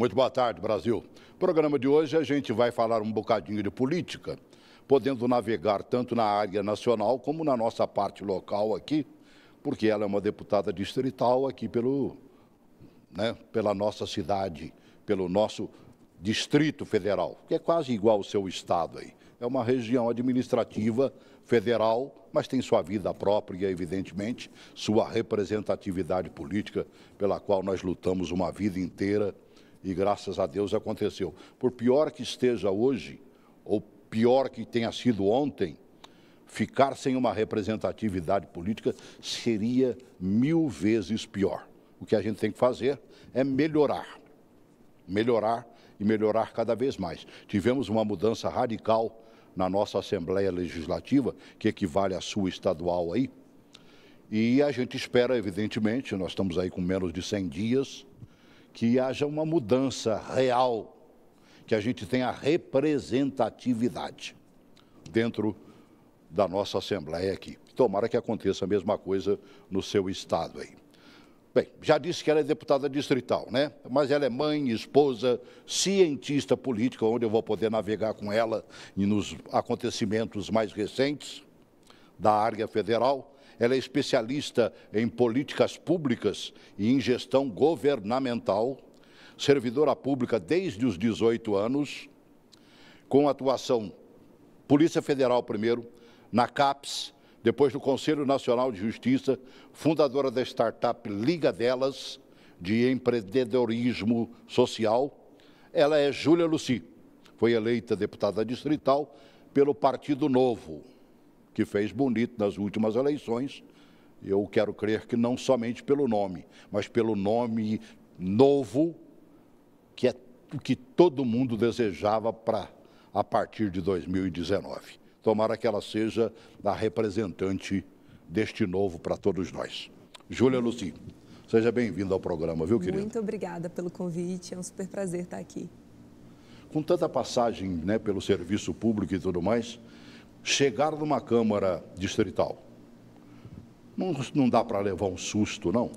Muito boa tarde, Brasil. No programa de hoje a gente vai falar um bocadinho de política, podendo navegar tanto na área nacional como na nossa parte local aqui, porque ela é uma deputada distrital aqui pela nossa cidade, pelo nosso Distrito Federal, que é quase igual ao seu estado aí. É uma região administrativa federal, mas tem sua vida própria e, evidentemente, sua representatividade política, pela qual nós lutamos uma vida inteira e, graças a Deus, aconteceu. Por pior que esteja hoje, ou pior que tenha sido ontem, ficar sem uma representatividade política seria 1000 vezes pior. O que a gente tem que fazer é melhorar e melhorar cada vez mais. Tivemos uma mudança radical na nossa Assembleia Legislativa, que equivale à sua estadual aí, e a gente espera, evidentemente, nós estamos aí com menos de 100 dias, que haja uma mudança real, que a gente tenha representatividade dentro da nossa Assembleia aqui. Tomara que aconteça a mesma coisa no seu estado aí. Bem, já disse que ela é deputada distrital, né? Mas ela é mãe, esposa, cientista política, onde eu vou poder navegar com ela e nos acontecimentos mais recentes da área federal. Ela é especialista em políticas públicas e em gestão governamental, servidora pública desde os 18 anos, com atuação Polícia Federal primeiro, na CAPES, depois no Conselho Nacional de Justiça, fundadora da startup Liga Delas, de empreendedorismo social. Ela é Júlia Lucy, foi eleita deputada distrital pelo Partido Novo, que fez bonito nas últimas eleições. Eu quero crer que não somente pelo nome, mas pelo nome novo, que é o que todo mundo desejava a partir de 2019. Tomara que ela seja a representante deste novo para todos nós. Júlia Lucy, seja bem-vinda ao programa, viu, querida? Muito obrigada pelo convite, é um super prazer estar aqui. Com tanta passagem, né, pelo serviço público e tudo mais, chegar numa Câmara Distrital, não dá para levar um susto, não?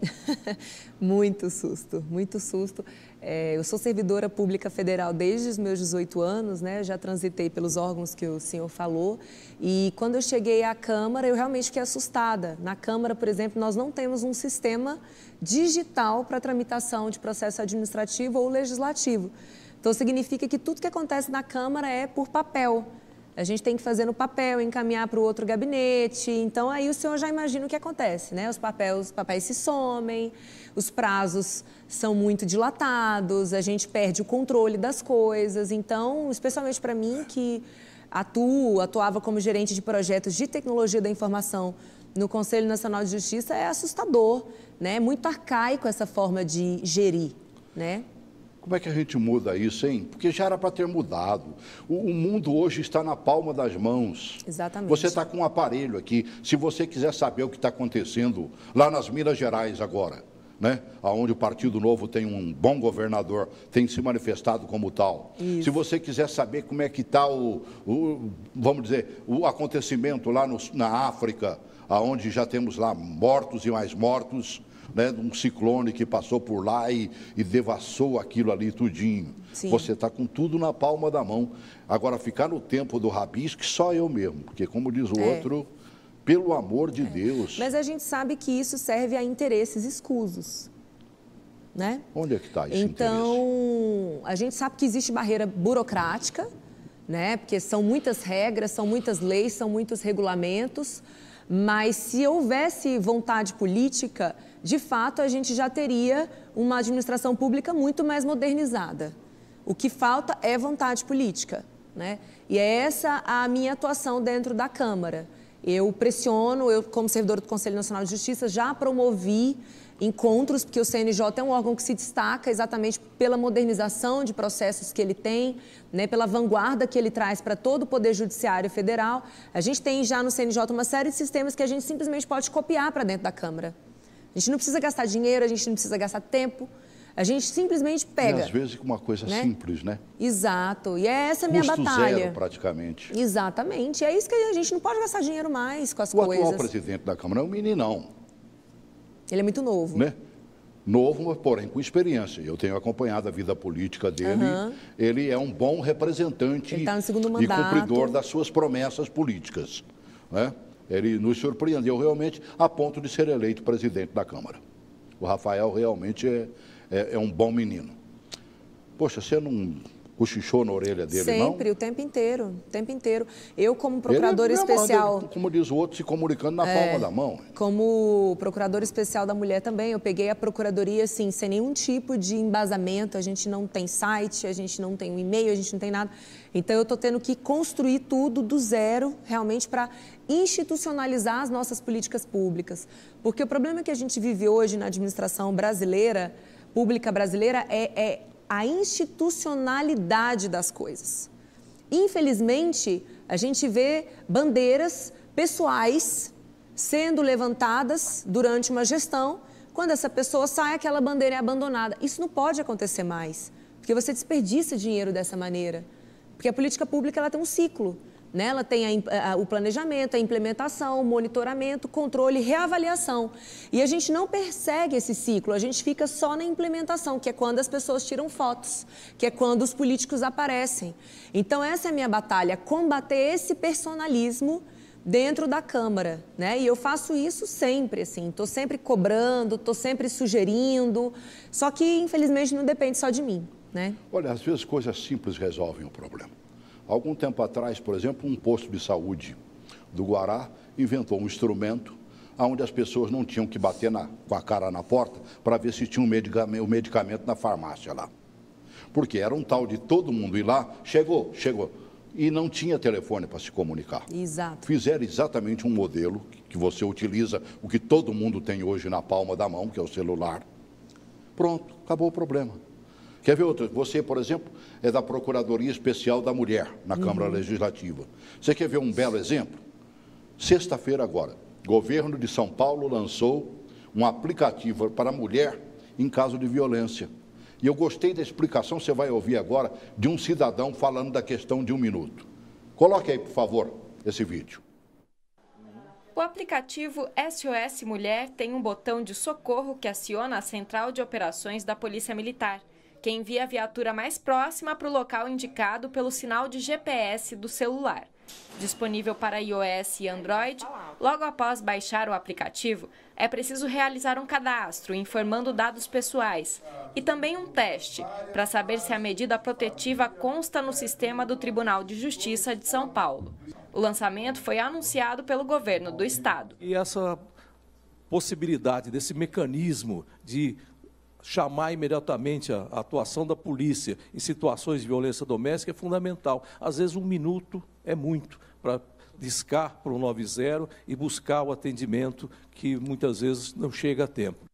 Muito susto, muito susto. Eu sou servidora pública federal desde os meus 18 anos, né? Já transitei pelos órgãos que o senhor falou. E quando eu cheguei à Câmara, eu realmente fiquei assustada. Na Câmara, por exemplo, nós não temos um sistema digital para tramitação de processo administrativo ou legislativo. Então, significa que tudo que acontece na Câmara é por papel. A gente tem que fazer no papel, encaminhar para o outro gabinete. Então, aí o senhor já imagina o que acontece, né? Os papéis se somem, os prazos são muito dilatados, a gente perde o controle das coisas. Então, especialmente para mim, que atuava como gerente de projetos de tecnologia da informação no Conselho Nacional de Justiça, é assustador, né? É muito arcaico essa forma de gerir, né? Como é que a gente muda isso, hein? Porque já era para ter mudado. O mundo hoje está na palma das mãos. Exatamente. Você está com um aparelho aqui. Se você quiser saber o que está acontecendo lá nas Minas Gerais agora, né? Onde o Partido Novo tem um bom governador, tem se manifestado como tal. Isso. Se você quiser saber como é que está vamos dizer, o acontecimento lá na África, onde já temos lá mortos e mais mortos, né, de um ciclone que passou por lá e devassou aquilo ali tudinho. Sim. Você está com tudo na palma da mão. Agora, ficar no tempo do rabisco, só eu mesmo, porque como diz o outro, pelo amor de Deus. Mas a gente sabe que isso serve a interesses escusos, né? Onde é que está esse Então, a gente sabe que existe barreira burocrática, né? Porque são muitas regras, são muitas leis, são muitos regulamentos, mas se houvesse vontade política, de fato, a gente já teria uma administração pública muito mais modernizada. O que falta é vontade política, né? E é essa a minha atuação dentro da Câmara. Eu pressiono, como servidora do Conselho Nacional de Justiça, já promovi encontros, porque o CNJ é um órgão que se destaca exatamente pela modernização de processos que ele tem, né, pela vanguarda que ele traz para todo o Poder Judiciário Federal. A gente tem já no CNJ uma série de sistemas que a gente simplesmente pode copiar para dentro da Câmara. A gente não precisa gastar dinheiro, a gente não precisa gastar tempo, a gente simplesmente pega. E às vezes com uma coisa simples, né? Exato, e é essa a minha Custo batalha. zero, praticamente. Exatamente, é isso que a gente não pode gastar dinheiro mais com as coisas. O atual presidente da Câmara é um meninão. Ele é muito novo. Né? Novo, porém com experiência. Eu tenho acompanhado a vida política dele. Ele é um bom representante tá no segundo e mandato. cumpridor das suas promessas políticas, né? Ele nos surpreendeu realmente a ponto de ser eleito presidente da Câmara. O Rafael realmente é um bom menino. Poxa, você não cochichou na orelha dele, Sempre, não? Sempre, o tempo inteiro, o tempo inteiro. Eu, como procuradora especial... Ele, como diz o outro, se comunicando na palma da mão. Como procuradora especial da mulher também, eu peguei a procuradoria, assim, sem nenhum tipo de embasamento. A gente não tem site, a gente não tem um e-mail, a gente não tem nada. Então, eu estou tendo que construir tudo do zero, realmente, para institucionalizar as nossas políticas públicas. Porque o problema que a gente vive hoje na administração brasileira, pública brasileira, é a institucionalidade das coisas. Infelizmente, a gente vê bandeiras pessoais sendo levantadas durante uma gestão. Quando essa pessoa sai, aquela bandeira é abandonada. Isso não pode acontecer mais, porque você desperdiça dinheiro dessa maneira. Porque a política pública ela tem um ciclo, né? Ela tem o planejamento, a implementação, o monitoramento, controle, reavaliação. E a gente não persegue esse ciclo, a gente fica só na implementação, que é quando as pessoas tiram fotos, que é quando os políticos aparecem. Então, essa é a minha batalha, combater esse personalismo dentro da Câmara, né? E eu faço isso sempre, assim, estou sempre cobrando, estou sempre sugerindo, só que, infelizmente, não depende só de mim, né? Olha, às vezes coisas simples resolvem o problema. Algum tempo atrás, por exemplo, um posto de saúde do Guará inventou um instrumento onde as pessoas não tinham que bater com a cara na porta para ver se tinha o medicamento na farmácia lá. Porque era um tal de todo mundo ir lá, chegou, e não tinha telefone para se comunicar. Exato. Fizeram exatamente um modelo que você utiliza, o que todo mundo tem hoje na palma da mão, que é o celular. Pronto, acabou o problema. Quer ver outro? Você, por exemplo, é da Procuradoria Especial da Mulher, na Câmara Legislativa. Você quer ver um belo exemplo? Sexta-feira agora, o governo de São Paulo lançou um aplicativo para a mulher em caso de violência. E eu gostei da explicação, você vai ouvir agora, de um cidadão falando da questão de 1 minuto. Coloque aí, por favor, esse vídeo. O aplicativo SOS Mulher tem um botão de socorro que aciona a Central de Operações da Polícia Militar, que envia a viatura mais próxima para o local indicado pelo sinal de GPS do celular. Disponível para iOS e Android, logo após baixar o aplicativo, é preciso realizar um cadastro informando dados pessoais e também um teste para saber se a medida protetiva consta no sistema do Tribunal de Justiça de São Paulo. O lançamento foi anunciado pelo governo do estado. E essa possibilidade desse mecanismo de chamar imediatamente a atuação da polícia em situações de violência doméstica é fundamental. Às vezes 1 minuto é muito para discar para o 90 e buscar o atendimento que muitas vezes não chega a tempo.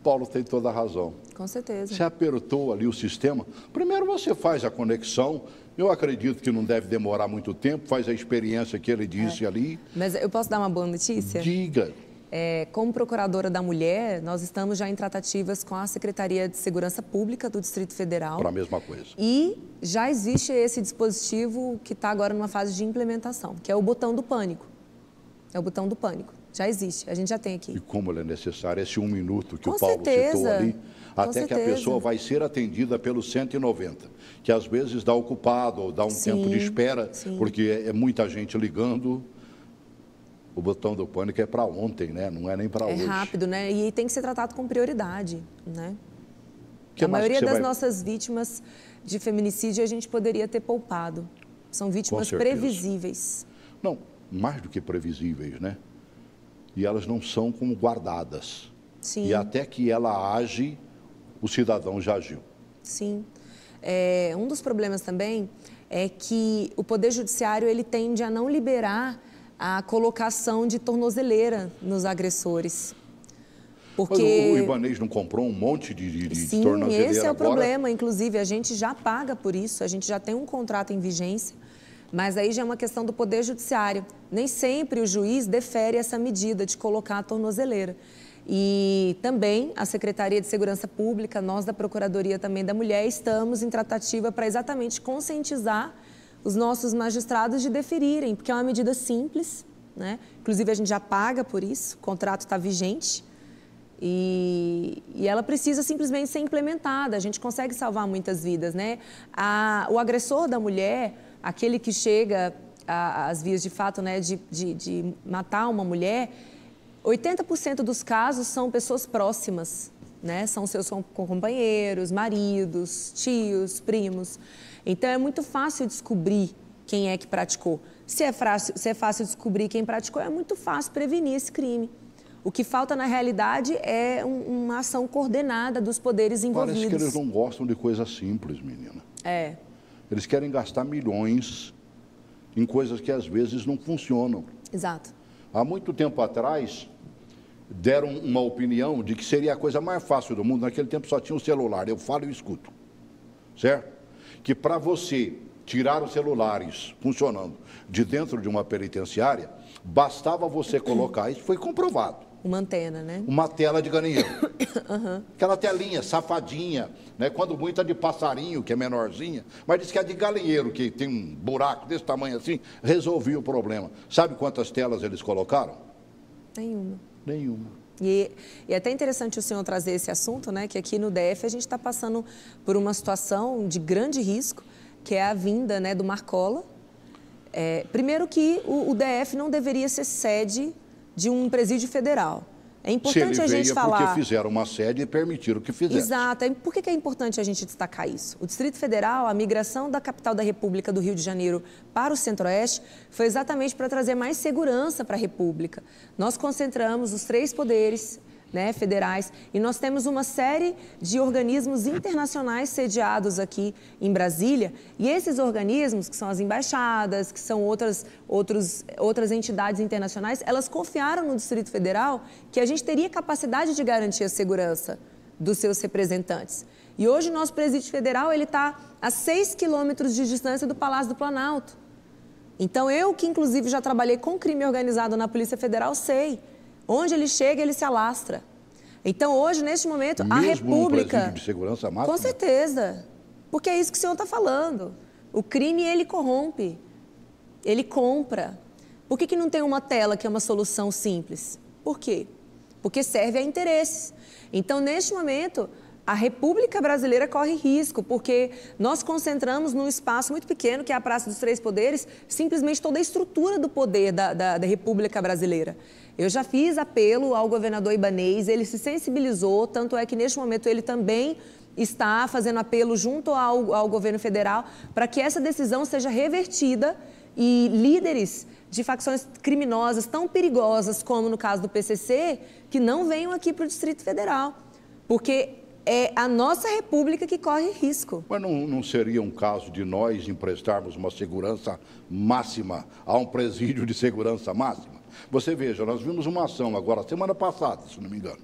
Paulo tem toda a razão. Com certeza. Você apertou ali o sistema. Primeiro você faz a conexão. Eu acredito que não deve demorar muito tempo. Faz a experiência que ele disse ali. Mas eu posso dar uma boa notícia? Diga. Como procuradora da mulher, nós estamos já em tratativas com a Secretaria de Segurança Pública do Distrito Federal. Para a mesma coisa. E já existe esse dispositivo que está agora numa fase de implementação, que é o botão do pânico. É o botão do pânico. Já existe, a gente já tem aqui. E como ele é necessário, esse 1 minuto que Com o Paulo certeza. citou ali, até Com que a certeza. pessoa vai ser atendida pelo 190, que às vezes dá ocupado ou dá um tempo de espera, porque é muita gente ligando. O botão do pânico é para ontem, né? Não é nem para hoje. É rápido, né? E tem que ser tratado com prioridade, né? Que a mais maioria que você das vai... nossas vítimas de feminicídio a gente poderia ter poupado. São vítimas previsíveis. Não, mais do que previsíveis, né? E elas não são como guardadas. Sim. E até que ela age, o cidadão já agiu. Sim. Um dos problemas também é que o Poder Judiciário ele tende a não liberar a colocação de tornozeleira nos agressores. Porque... Mas o Ibanez não comprou um monte de tornozeleira agora? Sim, esse é o problema. Inclusive, a gente já paga por isso, a gente já tem um contrato em vigência, mas aí já é uma questão do Poder Judiciário. Nem sempre o juiz defere essa medida de colocar a tornozeleira. E também a Secretaria de Segurança Pública, nós da Procuradoria também da Mulher, estamos em tratativa para exatamente conscientizar os nossos magistrados de deferirem, porque é uma medida simples, né? Inclusive a gente já paga por isso, o contrato está vigente E ela precisa simplesmente ser implementada. A gente consegue salvar muitas vidas, né? O agressor da mulher, aquele que chega às vias de fato, né, de matar uma mulher, 80% dos casos são pessoas próximas, né? São seus companheiros, maridos, tios, primos. Então, é muito fácil descobrir quem é que praticou. Se é fácil descobrir quem praticou, é muito fácil prevenir esse crime. O que falta, na realidade, é uma ação coordenada dos poderes envolvidos. Parece que eles não gostam de coisas simples, menina. É. Eles querem gastar milhões em coisas que, às vezes, não funcionam. Exato. Há muito tempo atrás, deram uma opinião de que seria a coisa mais fácil do mundo. Naquele tempo só tinha o celular, eu falo e escuto. Certo? Que para você tirar os celulares funcionando de dentro de uma penitenciária, bastava você colocar, isso foi comprovado. Uma antena, né? Uma tela de galinheiro. Uhum. Aquela telinha, safadinha, né? Quando muito é de passarinho, que é menorzinha, mas diz que é de galinheiro, que tem um buraco desse tamanho assim, resolvia o problema. Sabe quantas telas eles colocaram? Nenhuma. Nenhuma. E é até interessante o senhor trazer esse assunto, né? Que aqui no DF a gente está passando por uma situação de grande risco, que é a vinda, né, do Marcola. Primeiro que o DF não deveria ser sede de um presídio federal. É importante a gente falar... porque fizeram uma sede e permitiram que fizesse. Exato. Por que é importante a gente destacar isso? O Distrito Federal, a migração da capital da República do Rio de Janeiro para o Centro-Oeste foi exatamente para trazer mais segurança para a República. Nós concentramos os 3 poderes, né, federais, e nós temos uma série de organismos internacionais sediados aqui em Brasília, e esses organismos, que são as embaixadas, que são outras entidades internacionais, elas confiaram no Distrito Federal que a gente teria capacidade de garantir a segurança dos seus representantes. E hoje o nosso presídio federal está a 6 quilômetros de distância do Palácio do Planalto. Então, eu que inclusive já trabalhei com crime organizado na Polícia Federal, sei. Onde ele chega, ele se alastra. Então, hoje, neste momento, a República... Um presídio de segurança máxima? Com certeza. Porque é isso que o senhor está falando. O crime, ele corrompe. Ele compra. Por que não tem uma tela que é uma solução simples? Por quê? Porque serve a interesses. Então, neste momento, a República Brasileira corre risco, porque nós concentramos num espaço muito pequeno, que é a Praça dos Três Poderes, simplesmente toda a estrutura do poder da República Brasileira. Eu já fiz apelo ao governador Ibanez, ele se sensibilizou, tanto é que neste momento ele também está fazendo apelo junto ao governo federal para que essa decisão seja revertida e líderes de facções criminosas tão perigosas como no caso do PCC, que não venham aqui para o Distrito Federal, porque é a nossa república que corre risco. Mas não seria um caso de nós emprestarmos uma segurança máxima a um presídio de segurança máxima? Você veja, nós vimos uma ação agora, semana passada, se não me engano,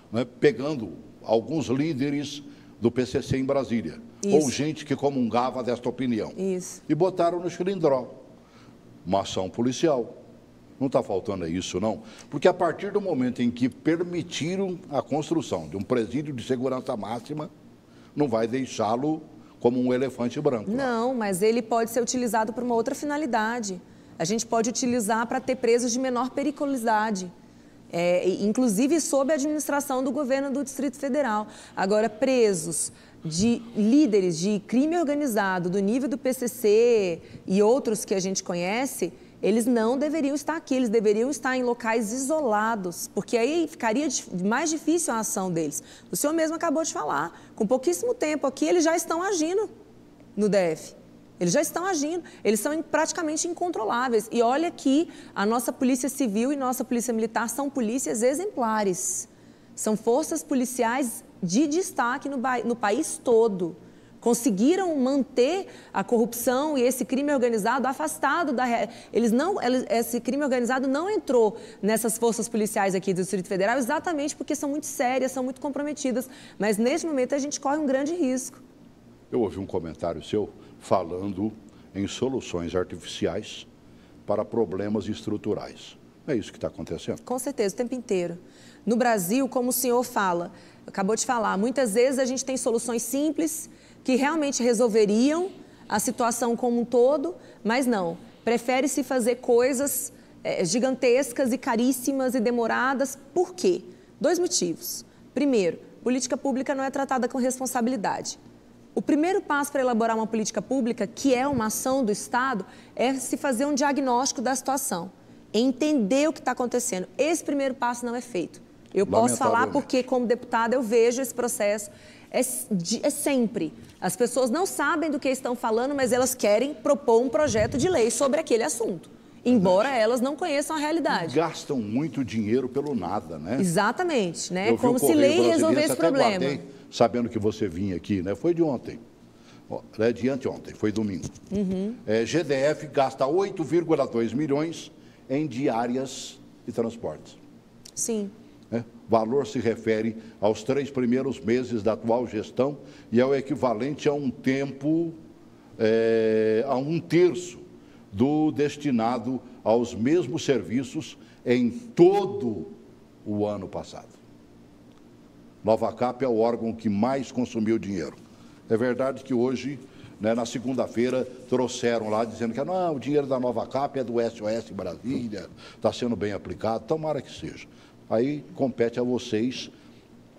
né, pegando alguns líderes do PCC em Brasília, Isso. ou gente que comungava desta opinião. Isso. E botaram no xilindró. Uma ação policial. Não está faltando isso, não. Porque a partir do momento em que permitiram a construção de um presídio de segurança máxima, não vai deixá-lo como um elefante branco. Não, mas ele pode ser utilizado para uma outra finalidade. A gente pode utilizar para ter presos de menor periculosidade, inclusive sob a administração do governo do Distrito Federal. Agora, presos de líderes de crime organizado do nível do PCC e outros que a gente conhece, eles não deveriam estar aqui, eles deveriam estar em locais isolados, porque aí ficaria mais difícil a ação deles. O senhor mesmo acabou de falar, com pouquíssimo tempo aqui, eles já estão agindo no DF. Eles já estão agindo, eles são praticamente incontroláveis. E olha que a nossa Polícia Civil e nossa Polícia Militar são polícias exemplares. São forças policiais de destaque no país todo. Conseguiram manter a corrupção e esse crime organizado afastado da... Esse crime organizado não entrou nessas forças policiais aqui do Distrito Federal exatamente porque são muito sérias, são muito comprometidas. Mas, neste momento, a gente corre um grande risco. Eu ouvi um comentário seu falando em soluções artificiais para problemas estruturais. É isso que está acontecendo? Com certeza, o tempo inteiro. No Brasil, como o senhor fala, acabou de falar, muitas vezes a gente tem soluções simples que realmente resolveriam a situação como um todo, mas não. Prefere-se fazer coisas gigantescas e caríssimas e demoradas. Por quê? Dois motivos. Primeiro, política pública não é tratada com responsabilidade. O primeiro passo para elaborar uma política pública, que é uma ação do Estado, é se fazer um diagnóstico da situação, entender o que está acontecendo. Esse primeiro passo não é feito. Eu posso falar porque, como deputada, eu vejo esse processo, é sempre. As pessoas não sabem do que estão falando, mas elas querem propor um projeto de lei sobre aquele assunto, embora elas não conheçam a realidade. Gastam muito dinheiro pelo nada, né? Exatamente, né? Como se lei resolvesse o problema. Guardei, sabendo que você vinha aqui, né? Foi de ontem, de anteontem, foi domingo. GDF gasta 8,2 milhões em diárias e transportes. Sim. O valor se refere aos 3 primeiros meses da atual gestão e é o equivalente a um tempo, a 1/3 do destinado aos mesmos serviços em todo o ano passado. Novacap é o órgão que mais consumiu dinheiro. É verdade que hoje, né, na segunda-feira, trouxeram lá dizendo que não, o dinheiro da Novacap é do SOS Brasília, está sendo bem aplicado, tomara que seja. Aí compete a vocês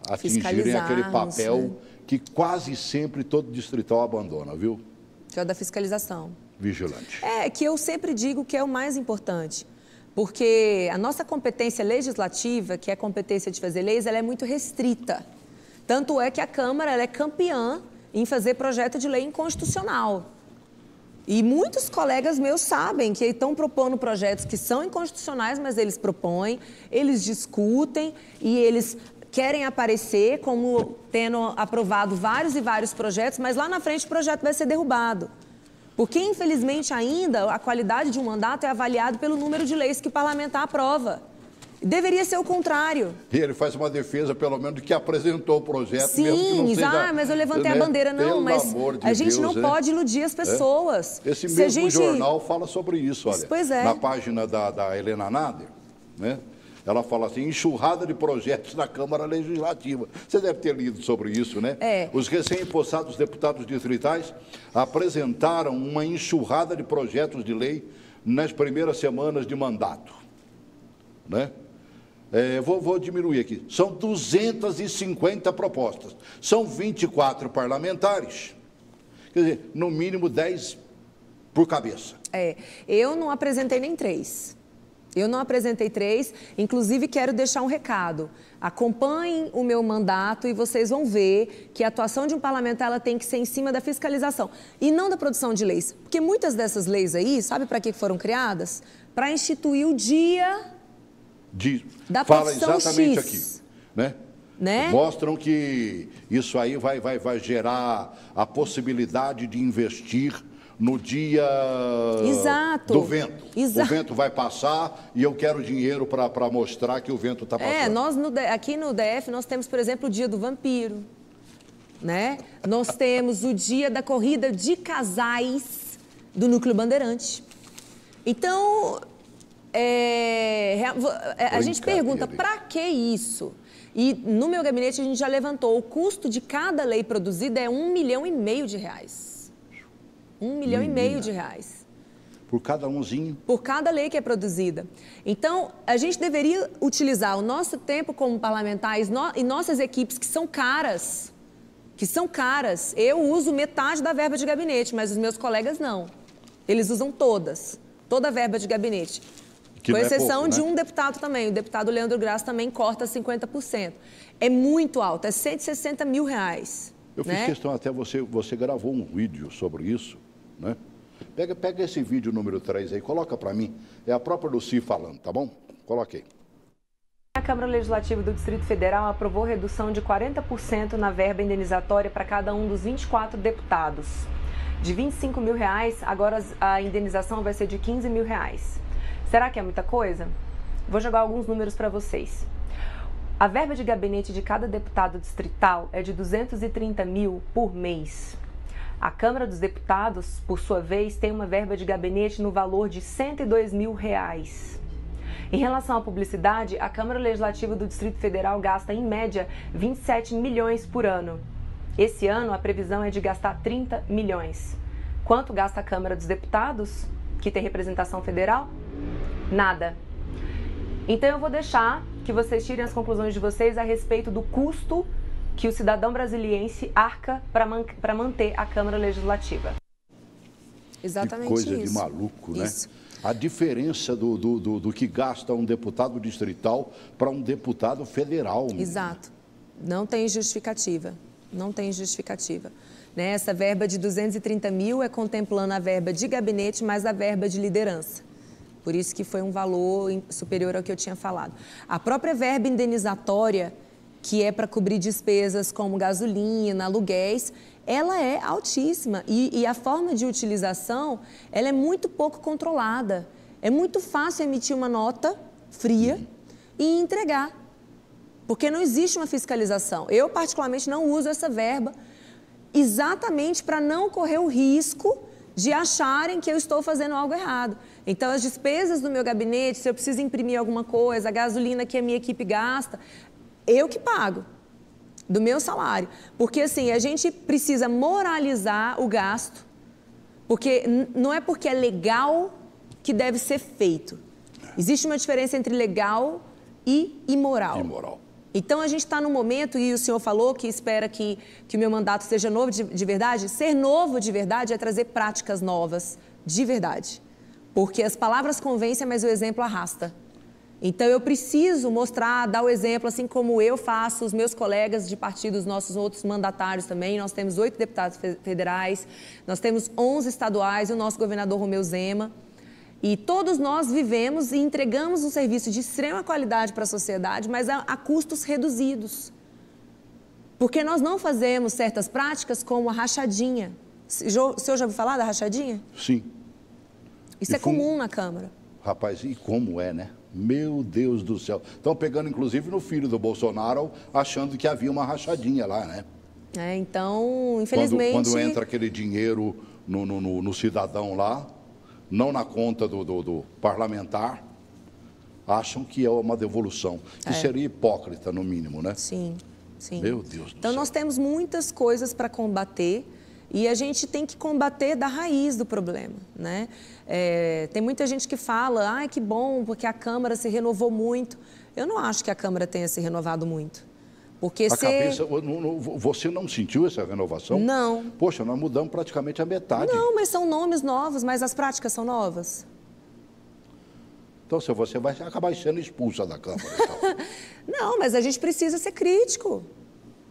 atingirem aquele papel, né, que quase sempre todo distrital abandona, viu? Que é o da fiscalização. Vigilante. É, que eu sempre digo que é o mais importante, porque a nossa competência legislativa, que é a competência de fazer leis, ela é muito restrita. Tanto é que a Câmara ela é campeã em fazer projeto de lei inconstitucional. E muitos colegas meus sabem que estão propondo projetos que são inconstitucionais, mas eles propõem, eles discutem e eles querem aparecer como tendo aprovado vários e vários projetos, mas lá na frente o projeto vai ser derrubado. Porque, infelizmente, ainda a qualidade de um mandato é avaliada pelo número de leis que o parlamentar aprova. Deveria ser o contrário. E ele faz uma defesa, pelo menos, de que apresentou o projeto. Sim, mesmo que não seja, mas eu levantei a bandeira. Não, pelo mas amor de a gente Deus, não pode iludir as pessoas. Esse mesmo jornal fala sobre isso, olha. Pois é. Na página da Helena Nader, né? Ela fala assim, enxurrada de projetos na Câmara Legislativa. Você deve ter lido sobre isso, né? Os recém-impostados deputados distritais apresentaram uma enxurrada de projetos de lei nas primeiras semanas de mandato, né? Vou diminuir aqui. São 250 propostas. São 24 parlamentares. Quer dizer, no mínimo 10 por cabeça. Eu não apresentei nem 3. Eu não apresentei 3, inclusive quero deixar um recado. Acompanhem o meu mandato e vocês vão ver que a atuação de um parlamentar ela tem que ser em cima da fiscalização e não da produção de leis. Porque muitas dessas leis aí, sabe para que foram criadas? Para instituir o dia da fala profissão exatamente X. Aqui, né? Mostram que isso aí vai gerar a possibilidade de investir no dia do vento. Exato. O vento vai passar e eu quero dinheiro para mostrar que o vento está passando. Aqui no DF nós temos, por exemplo, o dia do vampiro, né? Nós temos o dia da corrida de casais do Núcleo Bandeirante. Então, a gente pergunta, para que isso? E no meu gabinete a gente já levantou, o custo de cada lei produzida é R$1,5 milhão de reais. R$1,5 milhão de reais. Por cada umzinho? Por cada lei que é produzida. Então, a gente deveria utilizar o nosso tempo como parlamentares e nossas equipes que são caras. Eu uso metade da verba de gabinete, mas os meus colegas não. Eles usam toda a verba de gabinete. Com exceção de um deputado também. O deputado Leandro Graça também corta 50%. É muito alto, é R$160 mil. Eu fiz questão até, você gravou um vídeo sobre isso, né? Pega esse vídeo número 3 aí, coloca para mim. É a própria Lucy falando, tá bom? Coloquei. A Câmara Legislativa do Distrito Federal aprovou redução de 40% na verba indenizatória para cada um dos 24 deputados. De R$25 mil, agora a indenização vai ser de R$15 mil. Será que é muita coisa? Vou jogar alguns números para vocês. A verba de gabinete de cada deputado distrital é de R$230 mil por mês. A Câmara dos Deputados, por sua vez, tem uma verba de gabinete no valor de R$102 mil. Em relação à publicidade, a Câmara Legislativa do Distrito Federal gasta, em média, 27 milhões por ano. Esse ano, a previsão é de gastar 30 milhões. Quanto gasta a Câmara dos Deputados, que tem representação federal? Nada. Então, eu vou deixar que vocês tirem as conclusões de vocês a respeito do custo que o cidadão brasiliense arca para manter a Câmara Legislativa. Exatamente isso. Que coisa de maluco, né? Isso. A diferença do que gasta um deputado distrital para um deputado federal. Exato. Não tem justificativa. Não tem justificativa. Né? Essa verba de 230 mil é contemplando a verba de gabinete mais a verba de liderança. Por isso que foi um valor superior ao que eu tinha falado. A própria verba indenizatória, que é para cobrir despesas como gasolina, aluguéis, ela é altíssima e a forma de utilização, ela é muito pouco controlada. É muito fácil emitir uma nota fria e entregar, porque não existe uma fiscalização. Eu, particularmente, não uso essa verba exatamente para não correr o risco de acharem que eu estou fazendo algo errado. Então, as despesas do meu gabinete, se eu preciso imprimir alguma coisa, a gasolina que a minha equipe gasta, eu que pago. Do meu salário. Porque, assim, a gente precisa moralizar o gasto, porque não é porque é legal que deve ser feito. Existe uma diferença entre legal e imoral. Imoral. Então, a gente está num momento, e o senhor falou que espera que o meu mandato seja novo de verdade. Ser novo de verdade é trazer práticas novas de verdade. Porque as palavras convencem, mas o exemplo arrasta. Então, eu preciso mostrar, dar o exemplo, assim como eu faço, os meus colegas de partidos, nossos outros mandatários também. Nós temos 8 deputados federais, nós temos 11 estaduais, e o nosso governador Romeu Zema. E todos nós vivemos e entregamos um serviço de extrema qualidade para a sociedade, mas a custos reduzidos. Porque nós não fazemos certas práticas como a rachadinha. O senhor já ouviu falar da rachadinha? Sim. Isso é comum na Câmara. Rapaz, e como é, né? Meu Deus do céu. Estão pegando, inclusive, no filho do Bolsonaro, achando que havia uma rachadinha lá, né? Então, infelizmente... Quando entra aquele dinheiro no cidadão lá, não na conta do parlamentar, acham que é uma devolução. Que seria hipócrita, no mínimo, né? Sim, sim. Meu Deus do céu. Então, nós temos muitas coisas para combater e a gente tem que combater da raiz do problema, né? Tem muita gente que fala, ai, que bom, porque a Câmara se renovou muito. Eu não acho que a Câmara tenha se renovado muito. Porque você não sentiu essa renovação? Não. Poxa, nós mudamos praticamente a metade. Não, mas são nomes novos, mas as práticas são novas. Então, você vai acabar sendo expulsa da Câmara. Então. Não, mas a gente precisa ser crítico.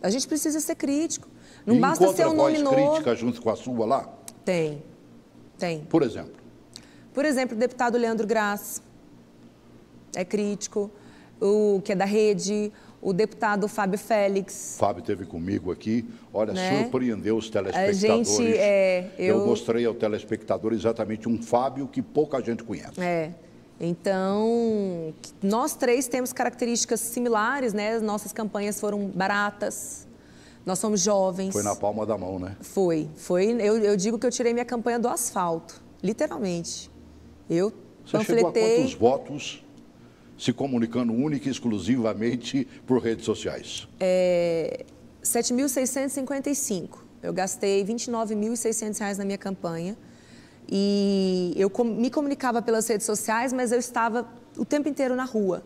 A gente precisa ser crítico. Não basta ser um nome novo. Crítica junto com a sua lá? Tem. Por exemplo? Por exemplo, o deputado Leandro Graz é crítico, o que é da Rede, o deputado Fábio Félix. Fábio esteve comigo aqui, olha, né? Surpreendeu os telespectadores. A gente, eu mostrei ao telespectador exatamente um Fábio que pouca gente conhece. Então, nós três temos características similares, né? As nossas campanhas foram baratas, nós somos jovens. Foi na palma da mão, né? Foi. Eu digo que eu tirei minha campanha do asfalto, literalmente. Você chegou a quantos votos se comunicando única e exclusivamente por redes sociais? 7.655. Eu gastei R$ 29.600 na minha campanha. E eu me comunicava pelas redes sociais, mas eu estava o tempo inteiro na rua.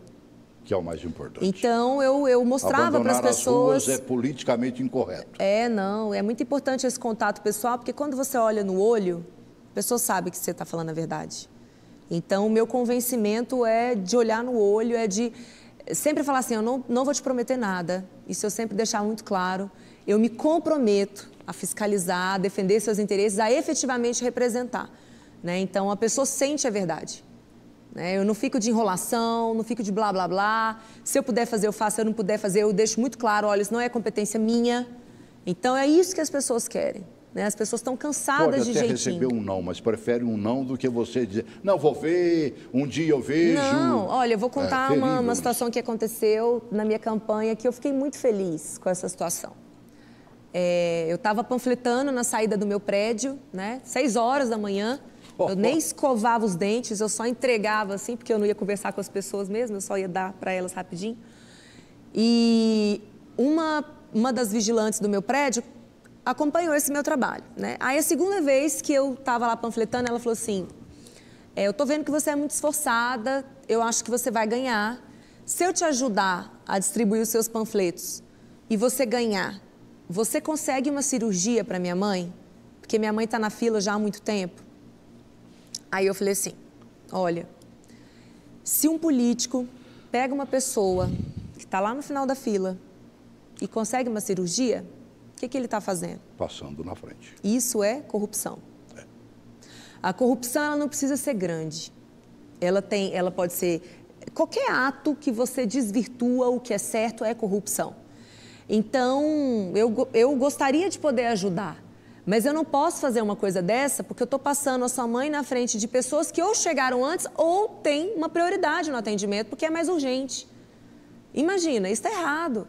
Que é o mais importante. Então, eu mostrava para as pessoas... As ruas é politicamente incorreto. Não. É muito importante esse contato pessoal, porque quando você olha no olho, a pessoa sabe que você está falando a verdade. Então, o meu convencimento é de olhar no olho, é de sempre falar assim, eu não vou te prometer nada. Isso eu sempre deixar muito claro. Eu me comprometo a fiscalizar, a defender seus interesses, a efetivamente representar. Né? Então, a pessoa sente a verdade. Né? Eu não fico de enrolação, não fico de blá, blá, blá. Se eu puder fazer, eu faço. Se eu não puder fazer, eu deixo muito claro, olha, isso não é competência minha. Então, é isso que as pessoas querem. Né? As pessoas estão cansadas de jeitinho. Pode até receber um não, mas prefere um não do que você dizer, não, vou ver, um dia eu vejo. Não, olha, eu vou contar uma situação que aconteceu na minha campanha que eu fiquei muito feliz com essa situação. Eu estava panfletando na saída do meu prédio, né? 6 horas da manhã, eu nem escovava os dentes, eu só entregava assim, porque eu não ia conversar com as pessoas mesmo, eu só ia dar para elas rapidinho. E uma das vigilantes do meu prédio acompanhou esse meu trabalho, né? Aí a segunda vez que eu estava lá panfletando, ela falou assim, eu estou vendo que você é muito esforçada, eu acho que você vai ganhar, Se eu te ajudar a distribuir os seus panfletos e você ganhar, você consegue uma cirurgia para minha mãe? Porque minha mãe está na fila já há muito tempo. Aí eu falei assim, olha, se um político pega uma pessoa que está lá no final da fila e consegue uma cirurgia, o que ele está fazendo? Passando na frente. Isso é corrupção. A corrupção, ela não precisa ser grande. Ela pode ser... Qualquer ato que você desvirtua o que é certo é corrupção. Então, eu gostaria de poder ajudar, mas eu não posso fazer uma coisa dessa porque eu estou passando a sua mãe na frente de pessoas que ou chegaram antes ou têm uma prioridade no atendimento porque é mais urgente. Imagina, isso está errado.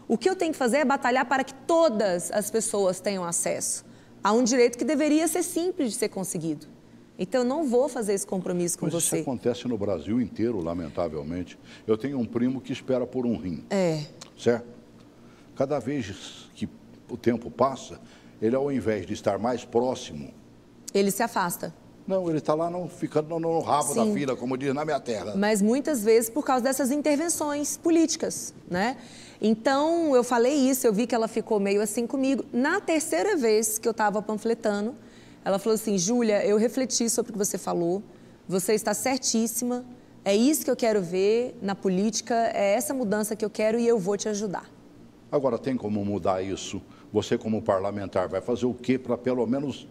O que eu tenho que fazer é batalhar para que todas as pessoas tenham acesso a um direito que deveria ser simples de ser conseguido. Então, eu não vou fazer esse compromisso com você. Isso acontece no Brasil inteiro, lamentavelmente. Eu tenho um primo que espera por um rim. Certo? Cada vez que o tempo passa, ele, ao invés de estar mais próximo... Ele se afasta. Não, ele está lá ficando no rabo da fila, como diz na minha terra. Mas muitas vezes por causa dessas intervenções políticas, né? Então, eu falei isso, eu vi que ela ficou meio assim comigo. Na terceira vez que eu estava panfletando, ela falou assim, Júlia, eu refleti sobre o que você falou, você está certíssima, é isso que eu quero ver na política, é essa mudança que eu quero e eu vou te ajudar. Agora, tem como mudar isso? Você, como parlamentar, vai fazer o quê para, pelo menos,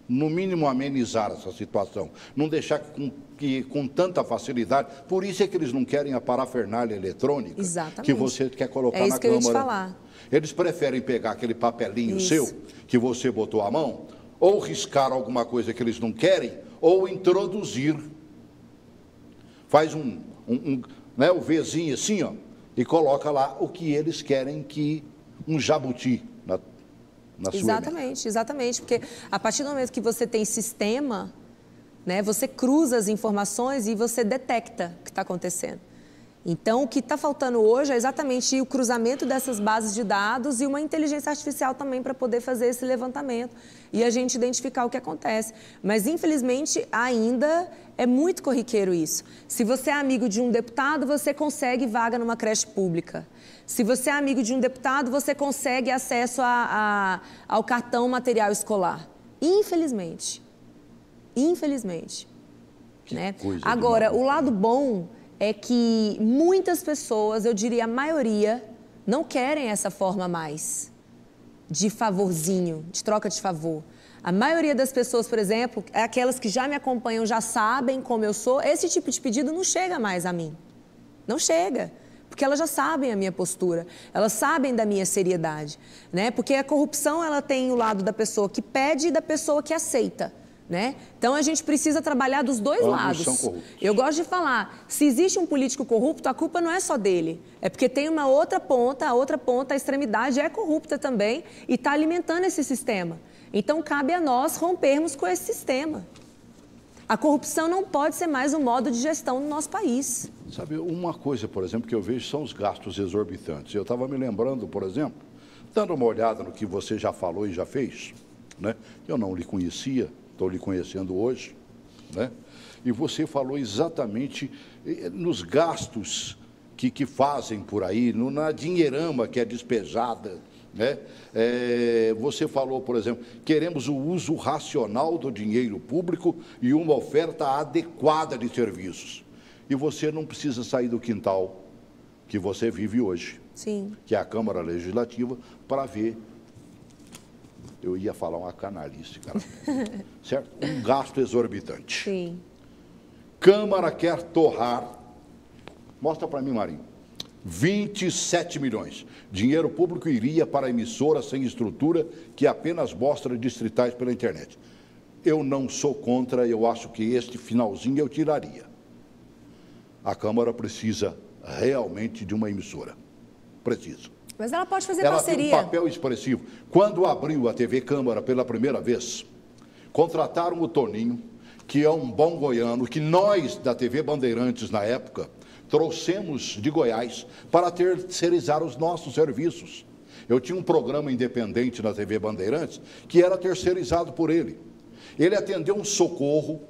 no mínimo, amenizar essa situação? Não deixar que com tanta facilidade... Por isso é que eles não querem a parafernália eletrônica. Exatamente. Que você quer colocar na Câmara. É isso que eu ia te falar. Eles preferem pegar aquele papelinho seu, que você botou à mão, ou riscar alguma coisa que eles não querem, ou introduzir. Faz né, o Vzinho assim, ó, e coloca lá o que eles querem que um jabuti na sua Exatamente, exatamente, porque a partir do momento que você tem sistema, né, você cruza as informações e você detecta o que está acontecendo. Então, o que está faltando hoje é exatamente o cruzamento dessas bases de dados e uma inteligência artificial também para poder fazer esse levantamento e a gente identificar o que acontece. Mas, infelizmente, ainda é muito corriqueiro isso. Se você é amigo de um deputado, você consegue vaga numa creche pública. Se você é amigo de um deputado, você consegue acesso ao cartão material escolar. Infelizmente. Infelizmente. Né? Agora, o lado bom é que muitas pessoas, eu diria a maioria, não querem essa forma mais de favorzinho, de troca de favor. A maioria das pessoas, por exemplo, é aquelas que já me acompanham, já sabem como eu sou, esse tipo de pedido não chega mais a mim. Não chega. Porque elas já sabem a minha postura, elas sabem da minha seriedade, né? Porque a corrupção, ela tem o lado da pessoa que pede e da pessoa que aceita. Né? Então, a gente precisa trabalhar dos dois lados. São corruptos. Eu gosto de falar, se existe um político corrupto, a culpa não é só dele. É porque tem uma outra ponta, a extremidade é corrupta também e está alimentando esse sistema. Então, cabe a nós rompermos com esse sistema. A corrupção não pode ser mais um modo de gestão no nosso país. Sabe, uma coisa, por exemplo, que eu vejo são os gastos exorbitantes. Eu estava me lembrando, por exemplo, dando uma olhada no que você já falou e já fez, né? Eu não lhe conhecia, estou lhe conhecendo hoje, né? E você falou exatamente nos gastos que fazem por aí, na dinheirama que é despejada, né? Você falou, por exemplo, queremos o uso racional do dinheiro público e uma oferta adequada de serviços. E você não precisa sair do quintal que você vive hoje, Sim. que é a Câmara Legislativa, para ver... Eu ia falar uma canalice, cara. Certo? Um gasto exorbitante. Sim. Câmara quer torrar, mostra para mim, Marinho, 27 milhões. Dinheiro público iria para emissora sem estrutura que apenas mostra distritais pela internet. Eu não sou contra, eu acho que este finalzinho eu tiraria. A Câmara precisa realmente de uma emissora. Precisa. Mas ela pode fazer ela parceria. Tem um papel expressivo. Quando abriu a TV Câmara pela primeira vez, contrataram o Toninho, que é um bom goiano, que nós, da TV Bandeirantes, na época, trouxemos de Goiás para terceirizar os nossos serviços. Eu tinha um programa independente na TV Bandeirantes, que era terceirizado por ele. Ele atendeu um socorro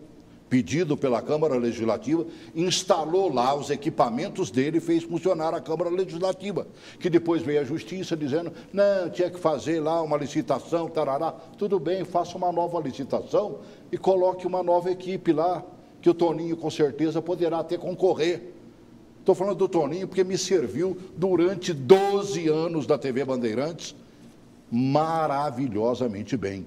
pedido pela Câmara Legislativa, instalou lá os equipamentos dele e fez funcionar a Câmara Legislativa, que depois veio a Justiça dizendo, não, tinha que fazer lá uma licitação, tarará. Tudo bem, faça uma nova licitação e coloque uma nova equipe lá, que o Toninho com certeza poderá até concorrer. Estou falando do Toninho porque me serviu durante 12 anos da TV Bandeirantes maravilhosamente bem.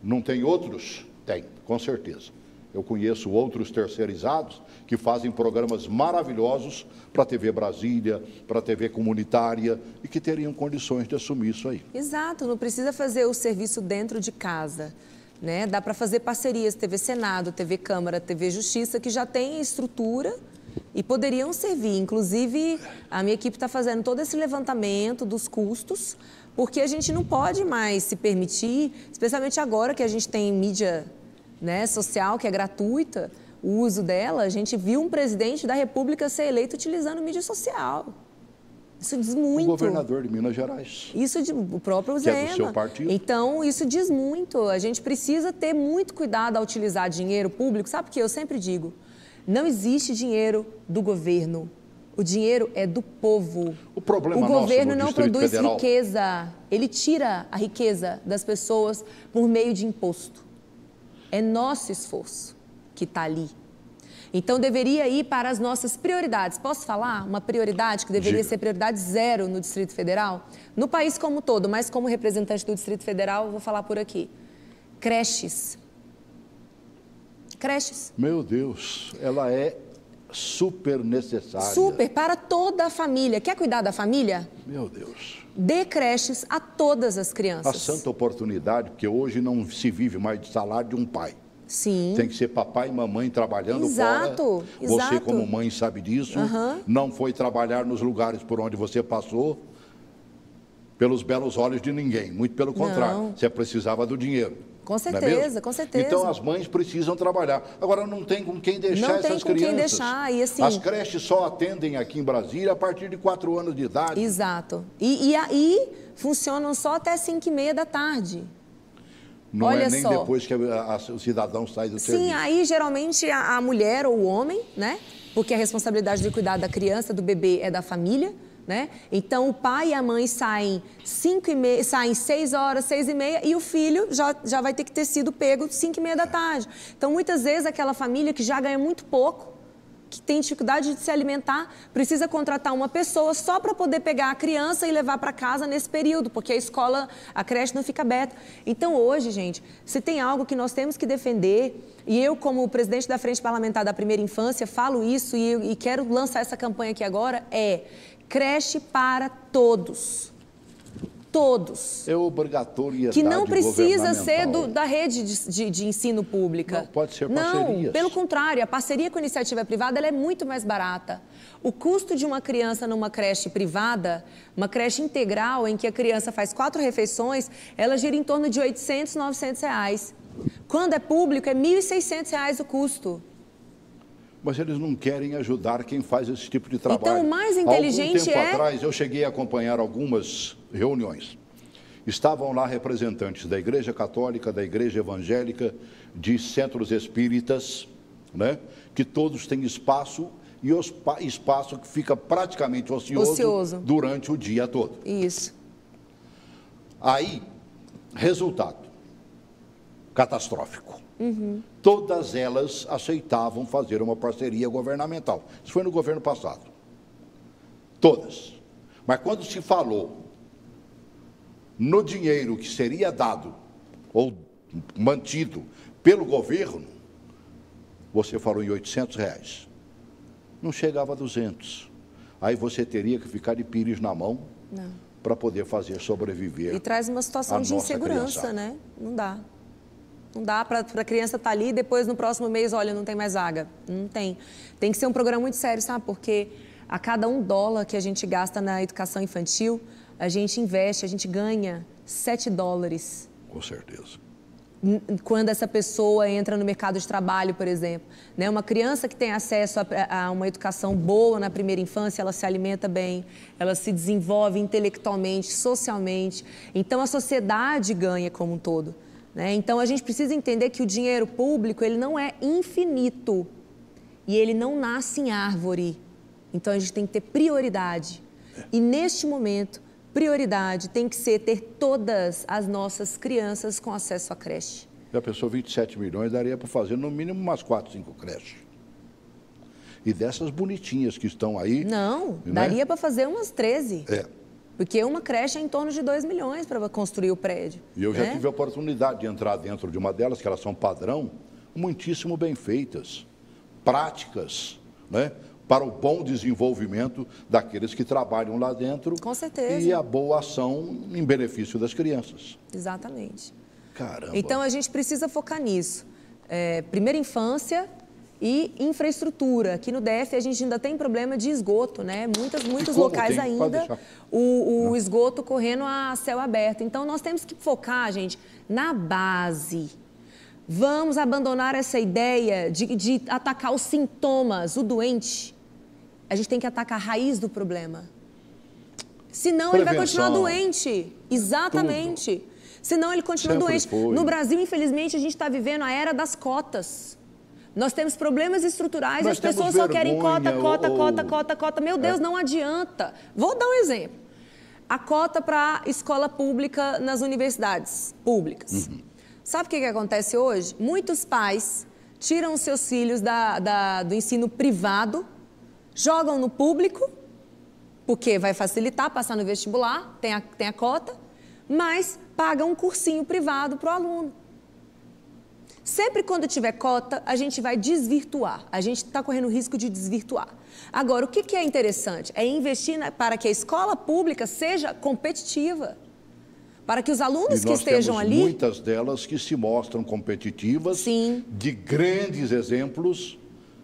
Não tem outros? Tem, com certeza. Eu conheço outros terceirizados que fazem programas maravilhosos para a TV Brasília, para a TV comunitária e que teriam condições de assumir isso aí. Exato, não precisa fazer o serviço dentro de casa, né? Dá para fazer parcerias, TV Senado, TV Câmara, TV Justiça, que já tem estrutura e poderiam servir. Inclusive, a minha equipe está fazendo todo esse levantamento dos custos, porque a gente não pode mais se permitir, especialmente agora que a gente tem mídia, né, social, que é gratuita, o uso dela. A gente viu um presidente da República ser eleito utilizando mídia social. Isso diz muito. O governador de Minas Gerais. Isso, o próprio Zema. Que é do seu partido. Então, isso diz muito. A gente precisa ter muito cuidado ao utilizar dinheiro público. Sabe o que eu sempre digo? Não existe dinheiro do governo. O dinheiro é do povo. O problema o governo não produz Federal. riqueza. Ele tira a riqueza das pessoas por meio de imposto. É nosso esforço que está ali. Então, deveria ir para as nossas prioridades. Posso falar? Uma prioridade que deveria ser prioridade zero no Distrito Federal? No país como um todo, mas como representante do Distrito Federal, eu vou falar por aqui. Creches. Creches. Meu Deus, ela é super necessária. Super, para toda a família. Quer cuidar da família? Meu Deus. Dê creches a todas as crianças. A santa oportunidade, porque hoje não se vive mais de salário de um pai. Sim. Tem que ser papai e mamãe trabalhando exato, fora. Exato. Você, como mãe, sabe disso. Não foi trabalhar nos lugares por onde você passou pelos belos olhos de ninguém. Muito pelo contrário. Não. Você precisava do dinheiro. Com certeza, com certeza. Então, as mães precisam trabalhar. Agora, não tem com quem deixar não essas tem com crianças. Quem deixar. E, assim, as creches só atendem aqui em Brasília a partir de 4 anos de idade. Exato. E aí, funcionam só até 5h30 da tarde. Não Olha é nem só. depois que o cidadão sai do serviço. Sim, aí geralmente a mulher ou o homem, né? Porque a responsabilidade de cuidar da criança, do bebê, é da família, né? Então, o pai e a mãe saem 5h30, saem 6 horas, 6h30, e o filho já vai ter que ter sido pego 5h30 da tarde. Então, muitas vezes, aquela família que já ganha muito pouco, que tem dificuldade de se alimentar, precisa contratar uma pessoa só para poder pegar a criança e levar para casa nesse período, porque a escola, a creche não fica aberta. Então, hoje, gente, se tem algo que nós temos que defender, e eu, como presidente da Frente Parlamentar da Primeira Infância, falo isso e quero lançar essa campanha aqui agora, é creche para todos. Todos. É obrigatoriedade que não precisa ser governamental. Da rede de ensino pública. Não, pode ser parcerias. Não, pelo contrário, a parceria com a iniciativa privada ela é muito mais barata. O custo de uma criança numa creche privada, uma creche integral, em que a criança faz 4 refeições, ela gira em torno de R$800, R$900. Quando é público, é R$1.600 o custo. Mas eles não querem ajudar quem faz esse tipo de trabalho. Então, o mais inteligente Algum tempo atrás, eu cheguei a acompanhar algumas reuniões. Estavam lá representantes da Igreja Católica, da Igreja Evangélica, de centros espíritas, né? Que todos têm espaço e espaço que fica praticamente ocioso durante o dia todo. Isso. Aí, resultado catastrófico. Todas elas aceitavam fazer uma parceria governamental. Isso foi no governo passado. Todas. Mas quando se falou no dinheiro que seria dado ou mantido pelo governo, você falou em R$800. Não chegava a 200. Aí você teria que ficar de pires na mão para poder fazer sobreviver. E traz uma situação de insegurança, criançada, né? Não dá. Não dá para a criança estar ali e depois no próximo mês, olha, não tem mais vaga. Não tem. Tem que ser um programa muito sério, sabe? Porque a cada $1 que a gente gasta na educação infantil, a gente investe, a gente ganha $7. Com certeza. Quando essa pessoa entra no mercado de trabalho, por exemplo. Né? Uma criança que tem acesso a uma educação boa na primeira infância, ela se alimenta bem, ela se desenvolve intelectualmente, socialmente. Então, a sociedade ganha como um todo. né? Então, a gente precisa entender que o dinheiro público, ele não é infinito e ele não nasce em árvore. Então, a gente tem que ter prioridade. E, neste momento, prioridade tem que ser ter todas as nossas crianças com acesso à creche. Já pensou, 27 milhões daria para fazer no mínimo umas 4, 5 creches. E dessas bonitinhas que estão aí... Não, né? daria para fazer umas 13. É. Porque uma creche é em torno de 2 milhões para construir o prédio. E eu já né? tive a oportunidade de entrar dentro de uma delas, que elas são padrão, muitíssimo bem feitas, práticas, né? Para o bom desenvolvimento daqueles que trabalham lá dentro. Com certeza. E a boa ação em benefício das crianças. Exatamente. Caramba. Então, a gente precisa focar nisso. Primeira infância e infraestrutura. Aqui no DF, a gente ainda tem problema de esgoto, né? Muitos locais ainda, o esgoto correndo a céu aberto. Então, nós temos que focar, gente, na base. Vamos abandonar essa ideia de atacar os sintomas, o doente. A gente tem que atacar a raiz do problema. Senão, ele vai continuar doente. Exatamente. Tudo. Senão, ele continua doente. Foi. No Brasil, infelizmente, a gente está vivendo a era das cotas. Nós temos problemas estruturais e as pessoas só querem cota. Meu Deus, não adianta. Vou dar um exemplo. A cota para a escola pública nas universidades públicas. Sabe o que acontece hoje? Muitos pais tiram os seus filhos do ensino privado, jogam no público, porque vai facilitar passar no vestibular, tem a cota, mas pagam um cursinho privado para o aluno. Sempre quando tiver cota, a gente vai desvirtuar. A gente está correndo o risco de desvirtuar. Agora, o que é interessante? É investir para que a escola pública seja competitiva. Para que os alunos que estejam ali... muitas delas que se mostram competitivas, Sim. De grandes exemplos,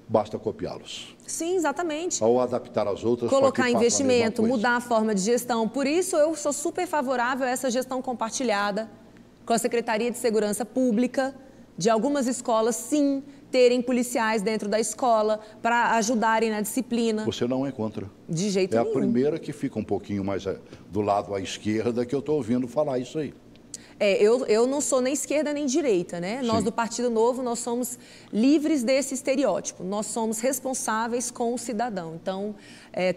basta copiá-los. Sim, exatamente. Ou adaptar as outras. Colocar investimento, mudar a forma de gestão. Por isso, eu sou super favorável a essa gestão compartilhada com a Secretaria de Segurança Pública, de algumas escolas, sim, terem policiais dentro da escola para ajudarem na disciplina. Você não é contra. De jeito nenhum. É a primeira que fica um pouquinho mais do lado à esquerda que eu estou ouvindo falar isso aí. Eu não sou nem esquerda nem direita, né? Sim. Nós do Partido Novo, nós somos livres desse estereótipo. Nós somos responsáveis com o cidadão. Então,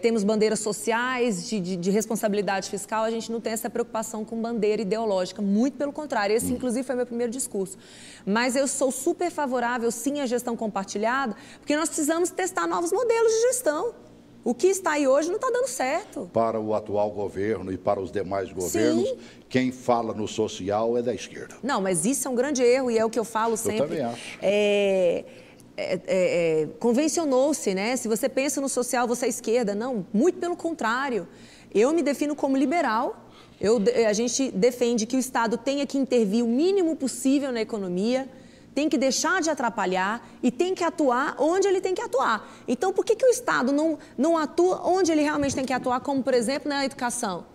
temos bandeiras sociais, de responsabilidade fiscal, a gente não tem essa preocupação com bandeira ideológica, muito pelo contrário. Esse, inclusive, foi meu primeiro discurso. Mas eu sou super favorável, sim, à gestão compartilhada, porque nós precisamos testar novos modelos de gestão. O que está aí hoje não está dando certo. Para o atual governo e para os demais governos, sim, quem fala no social é da esquerda. Não, mas isso é um grande erro e é o que eu falo sempre. Eu também acho. Convencionou-se, né? Se você pensa no social, você é esquerda. Não, muito pelo contrário. Eu me defino como liberal. A gente defende que o Estado tenha que intervir o mínimo possível na economia, tem que deixar de atrapalhar e tem que atuar onde ele tem que atuar. Então, por que o Estado não atua onde ele realmente tem que atuar, como, por exemplo, na educação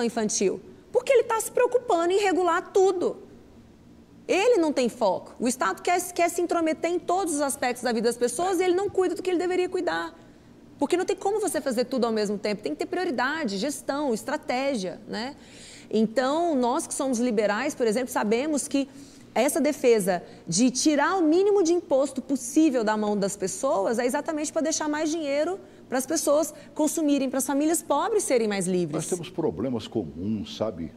infantil? Porque ele está se preocupando em regular tudo. Ele não tem foco. O Estado quer se intrometer em todos os aspectos da vida das pessoas e ele não cuida do que ele deveria cuidar. Porque não tem como você fazer tudo ao mesmo tempo. Tem que ter prioridade, gestão, estratégia, né? Então, nós que somos liberais, por exemplo, sabemos que essa defesa de tirar o mínimo de imposto possível da mão das pessoas é exatamente para deixar mais dinheiro para as pessoas consumirem, para as famílias pobres serem mais livres. Nós temos problemas comuns, sabe?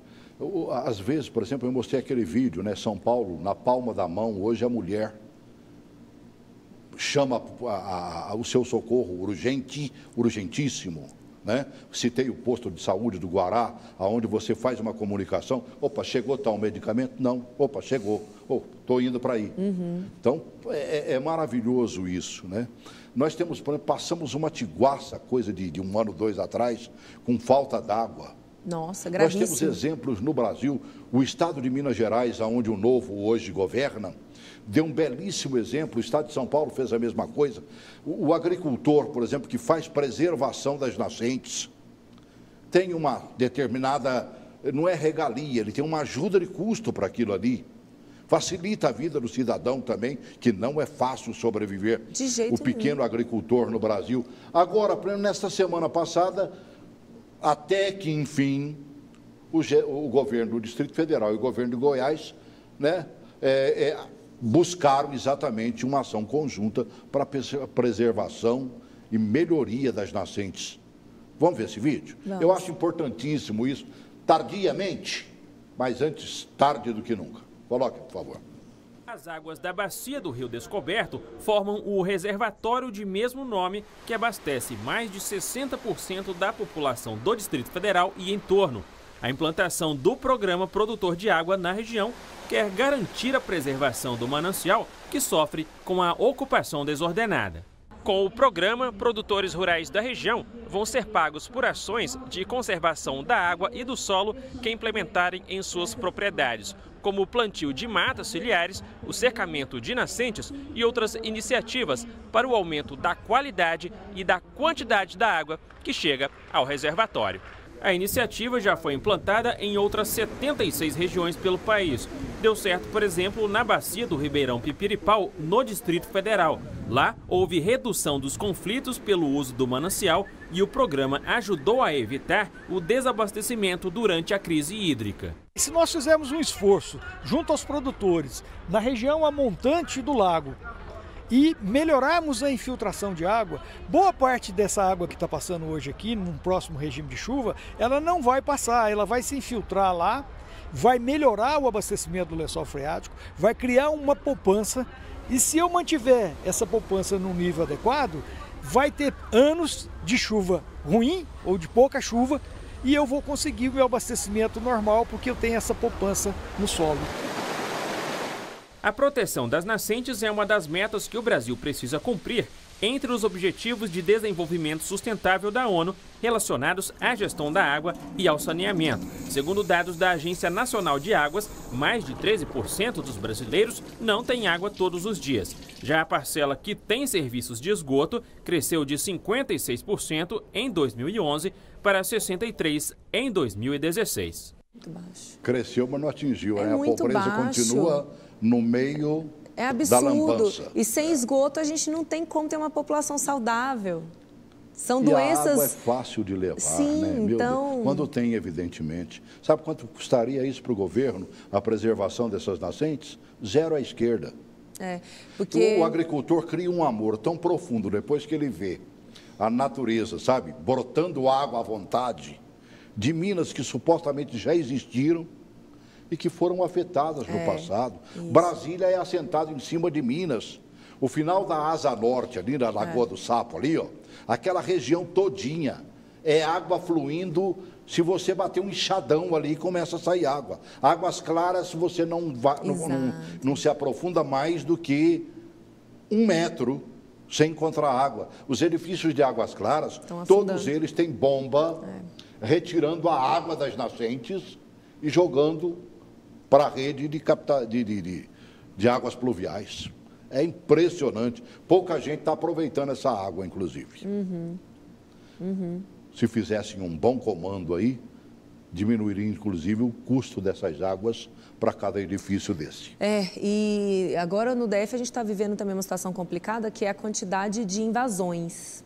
Às vezes, por exemplo, eu mostrei aquele vídeo, né? São Paulo, na palma da mão, hoje a mulher chama o seu socorro urgentíssimo. Né? Citei o posto de saúde do Guará, onde você faz uma comunicação. Opa, chegou tal medicamento? Não. Opa, chegou. Estou indo para aí. Uhum. Então, é maravilhoso isso, né? Nós temos, por exemplo, passamos uma tiguaça, coisa de 1 ano, 2 atrás, com falta d'água. Nossa, gravíssimo. Nós temos exemplos no Brasil. O estado de Minas Gerais, onde o Novo hoje governa, deu um belíssimo exemplo. O estado de São Paulo fez a mesma coisa. O agricultor, por exemplo, que faz preservação das nascentes, tem uma determinada, não é regalia, ele tem uma ajuda de custo para aquilo ali. Facilita a vida do cidadão também, que não é fácil sobreviver. De jeito o pequeno agricultor no Brasil. Agora, nesta semana passada, até que, enfim, o governo do Distrito Federal e o governo de Goiás né, buscaram exatamente uma ação conjunta para a preservação e melhoria das nascentes. Vamos ver esse vídeo? Vamos. Eu acho importantíssimo isso, tardiamente, mas antes tarde do que nunca. Coloque, por favor. As águas da bacia do Rio Descoberto formam o reservatório de mesmo nome que abastece mais de 60% da população do Distrito Federal e entorno. A implantação do programa Produtor de Água na região quer garantir a preservação do manancial que sofre com a ocupação desordenada. Com o programa, produtores rurais da região vão ser pagos por ações de conservação da água e do solo que implementarem em suas propriedades, como o plantio de matas ciliares, o cercamento de nascentes e outras iniciativas para o aumento da qualidade e da quantidade da água que chega ao reservatório. A iniciativa já foi implantada em outras 76 regiões pelo país. Deu certo, por exemplo, na bacia do Ribeirão Pipiripau, no Distrito Federal. Lá, houve redução dos conflitos pelo uso do manancial e o programa ajudou a evitar o desabastecimento durante a crise hídrica. Se nós fizermos um esforço junto aos produtores na região a montante do lago e melhorarmos a infiltração de água, boa parte dessa água que está passando hoje aqui, num próximo regime de chuva, ela não vai passar, ela vai se infiltrar lá, vai melhorar o abastecimento do lençol freático, vai criar uma poupança e se eu mantiver essa poupança num nível adequado, vai ter anos de chuva ruim ou de pouca chuva e eu vou conseguir o meu abastecimento normal porque eu tenho essa poupança no solo. A proteção das nascentes é uma das metas que o Brasil precisa cumprir entre os Objetivos de Desenvolvimento Sustentável da ONU relacionados à gestão da água e ao saneamento. Segundo dados da Agência Nacional de Águas, mais de 13% dos brasileiros não têm água todos os dias. Já a parcela que tem serviços de esgoto cresceu de 56% em 2011 para 63% em 2016. Muito baixo. Cresceu, mas não atingiu. É A muito pobreza baixo. Continua no meio É da absurdo. lambança. E sem esgoto a gente não tem como ter uma população saudável. São E doenças... a água é fácil de levar, Sim, né? Meu então... Deus. Quando tem, evidentemente. Sabe quanto custaria isso para o governo, a preservação dessas nascentes? Zero à esquerda. Porque... O agricultor cria um amor tão profundo depois que ele vê a natureza, sabe, brotando água à vontade de minas que supostamente já existiram e que foram afetadas no passado. Isso. Brasília é assentado em cima de Minas. O final da Asa Norte, ali na Lagoa do Sapo, ali, ó, aquela região todinha, é água fluindo. Se você bater um enxadão ali, começa a sair água. Águas claras, se você não se aprofunda mais do que 1 metro sem encontrar água. Os edifícios de águas claras, todos eles têm bomba retirando a água das nascentes e jogando para a rede de águas pluviais. É impressionante. Pouca gente está aproveitando essa água, inclusive. Se fizessem um bom comando aí, diminuiria, inclusive, o custo dessas águas para cada edifício desse. E agora no DF a gente está vivendo também uma situação complicada, que é a quantidade de invasões.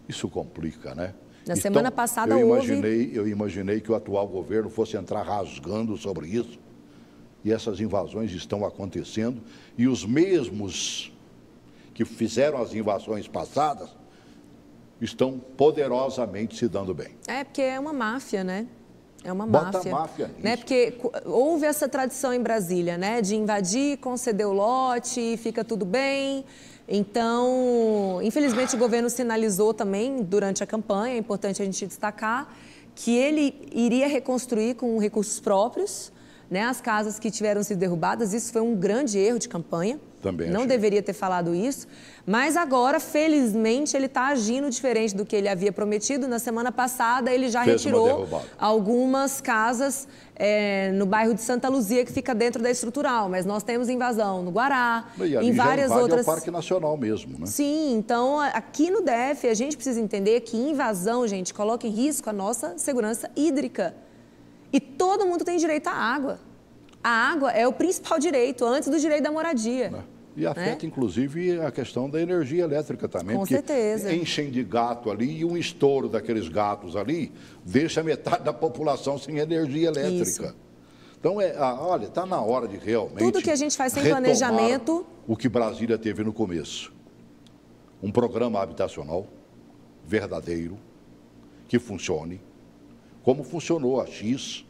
Isso complica, né? Na semana passada eu imaginei que o atual governo fosse entrar rasgando sobre isso. E essas invasões estão acontecendo. E os mesmos que fizeram as invasões passadas estão poderosamente se dando bem. Porque é uma máfia, né? É uma Bota máfia. Máfia nisso. Né? Porque houve essa tradição em Brasília, né? De invadir, conceder o lote, fica tudo bem. Então, infelizmente, o governo sinalizou também durante a campanha, é importante a gente destacar, que ele iria reconstruir com recursos próprios, né, as casas que tiveram sido derrubadas. Isso foi um grande erro de campanha. Também não deveria ter falado isso, mas agora, felizmente, ele está agindo diferente do que ele havia prometido. Na semana passada, ele já retirou algumas casas no bairro de Santa Luzia, que fica dentro da estrutural, mas nós temos invasão no Guará, em várias outras... É o Parque Nacional mesmo, né? Sim, então, aqui no DF, a gente precisa entender que invasão, gente, coloca em risco a nossa segurança hídrica. E todo mundo tem direito à água. A água é o principal direito, antes do direito da moradia. E afeta, inclusive, a questão da energia elétrica também. Com certeza. Enchem de gato ali e um estouro daqueles gatos ali deixa metade da população sem energia elétrica. Então, olha, está na hora de realmente... Tudo que a gente faz sem planejamento... o que Brasília teve no começo. Um programa habitacional verdadeiro, que funcione, como funcionou a X,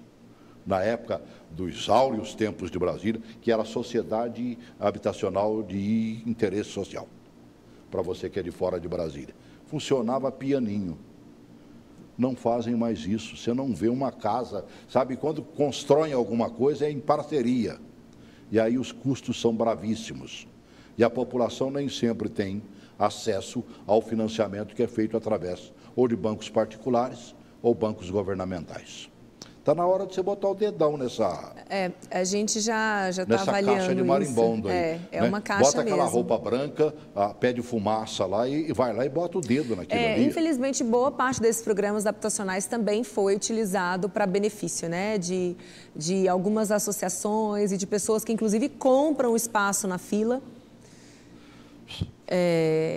na época dos áureos tempos de Brasília, que era a Sociedade Habitacional de Interesse Social, para você que é de fora de Brasília. Funcionava pianinho. Não fazem mais isso. Você não vê uma casa, sabe, quando constroem alguma coisa é em parceria. E aí os custos são bravíssimos. E a população nem sempre tem acesso ao financiamento que é feito através ou de bancos particulares ou bancos governamentais. Está na hora de você botar o dedão nessa... a gente já está avaliando caixa de marimbondo isso. aí. É né? uma caixa bota aquela mesmo. roupa branca, pede fumaça lá e vai lá e bota o dedo naquilo ali. Infelizmente, boa parte desses programas habitacionais também foi utilizado para benefício, né? De algumas associações e de pessoas que, inclusive, compram espaço na fila.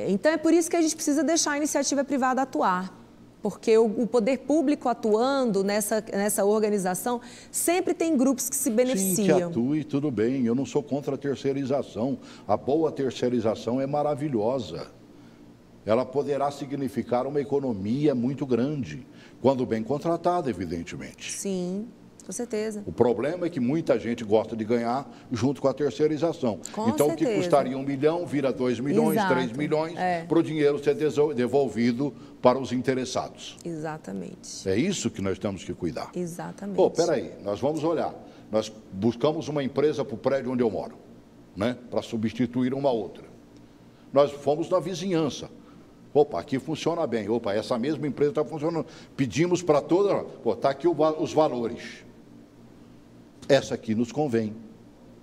Então, é por isso que a gente precisa deixar a iniciativa privada atuar. Porque o poder público atuando nessa organização, sempre tem grupos que se beneficiam. Sim, que atue, tudo bem. Eu não sou contra a terceirização. A boa terceirização é maravilhosa. Ela poderá significar uma economia muito grande, quando bem contratada, evidentemente. Sim, com certeza. O problema é que muita gente gosta de ganhar junto com a terceirização. Então, o que custaria 1 milhão vira 2 milhões, Exato. 3 milhões, para o dinheiro ser devolvido para os interessados. Exatamente. É isso que nós temos que cuidar. Exatamente. Pô, peraí, nós vamos olhar. Nós buscamos uma empresa para o prédio onde eu moro, né? Para substituir uma outra. Nós fomos na vizinhança. Opa, aqui funciona bem. Opa, essa mesma empresa está funcionando. Pedimos para toda... Pô, está aqui os valores. Essa aqui nos convém.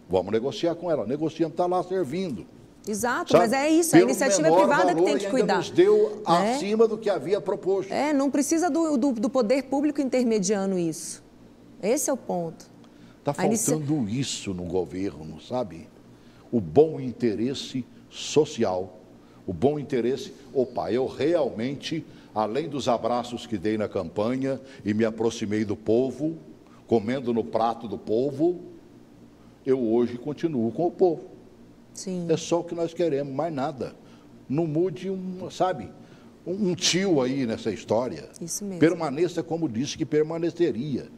Vamos negociar com ela. Negociamos, está lá servindo. Exato, sabe? Mas é isso, Pelo a iniciativa menor privada valor, que tem que cuidar. Nos deu acima do que havia proposto. Não precisa do poder público intermediando isso. Esse é o ponto. Está faltando isso no governo, sabe? O bom interesse social, o bom interesse... Opa, eu realmente, além dos abraços que dei na campanha e me aproximei do povo, comendo no prato do povo, eu hoje continuo com o povo. Sim. É só o que nós queremos, mais nada. Não mude, um tio aí nessa história. Isso mesmo. Permaneça como disse que permaneceria.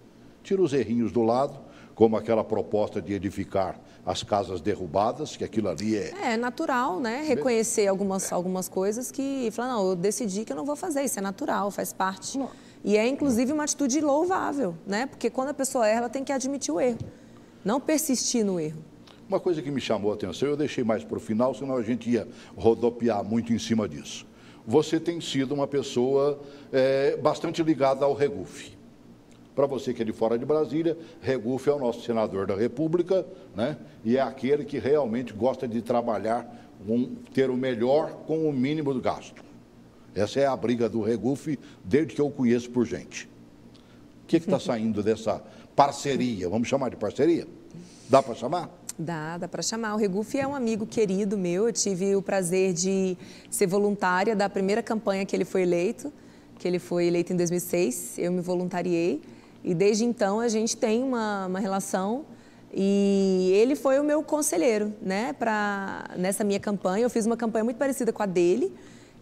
Tira os errinhos do lado, como aquela proposta de edificar as casas derrubadas, que aquilo ali é natural, né? Reconhecer algumas coisas que... Falar, não, eu decidi que eu não vou fazer, isso é natural, faz parte. Não. E é, inclusive, uma atitude louvável, né? Porque quando a pessoa erra, ela tem que admitir o erro, não persistir no erro. Uma coisa que me chamou a atenção, eu deixei mais para o final, senão a gente ia rodopiar muito em cima disso. Você tem sido uma pessoa bastante ligada ao Regufe. Para você que é de fora de Brasília, Regufe é o nosso senador da República, né? E é aquele que realmente gosta de trabalhar, ter o melhor com o mínimo do gasto. Essa é a briga do Regufe desde que eu o conheço por gente. O que está saindo dessa parceria? Vamos chamar de parceria? Dá para chamar? Dá para chamar. O Regufe é um amigo querido meu. Eu tive o prazer de ser voluntária da primeira campanha que ele foi eleito em 2006. Eu me voluntariei. E desde então a gente tem uma relação e ele foi o meu conselheiro, né, nessa minha campanha. Eu fiz uma campanha muito parecida com a dele,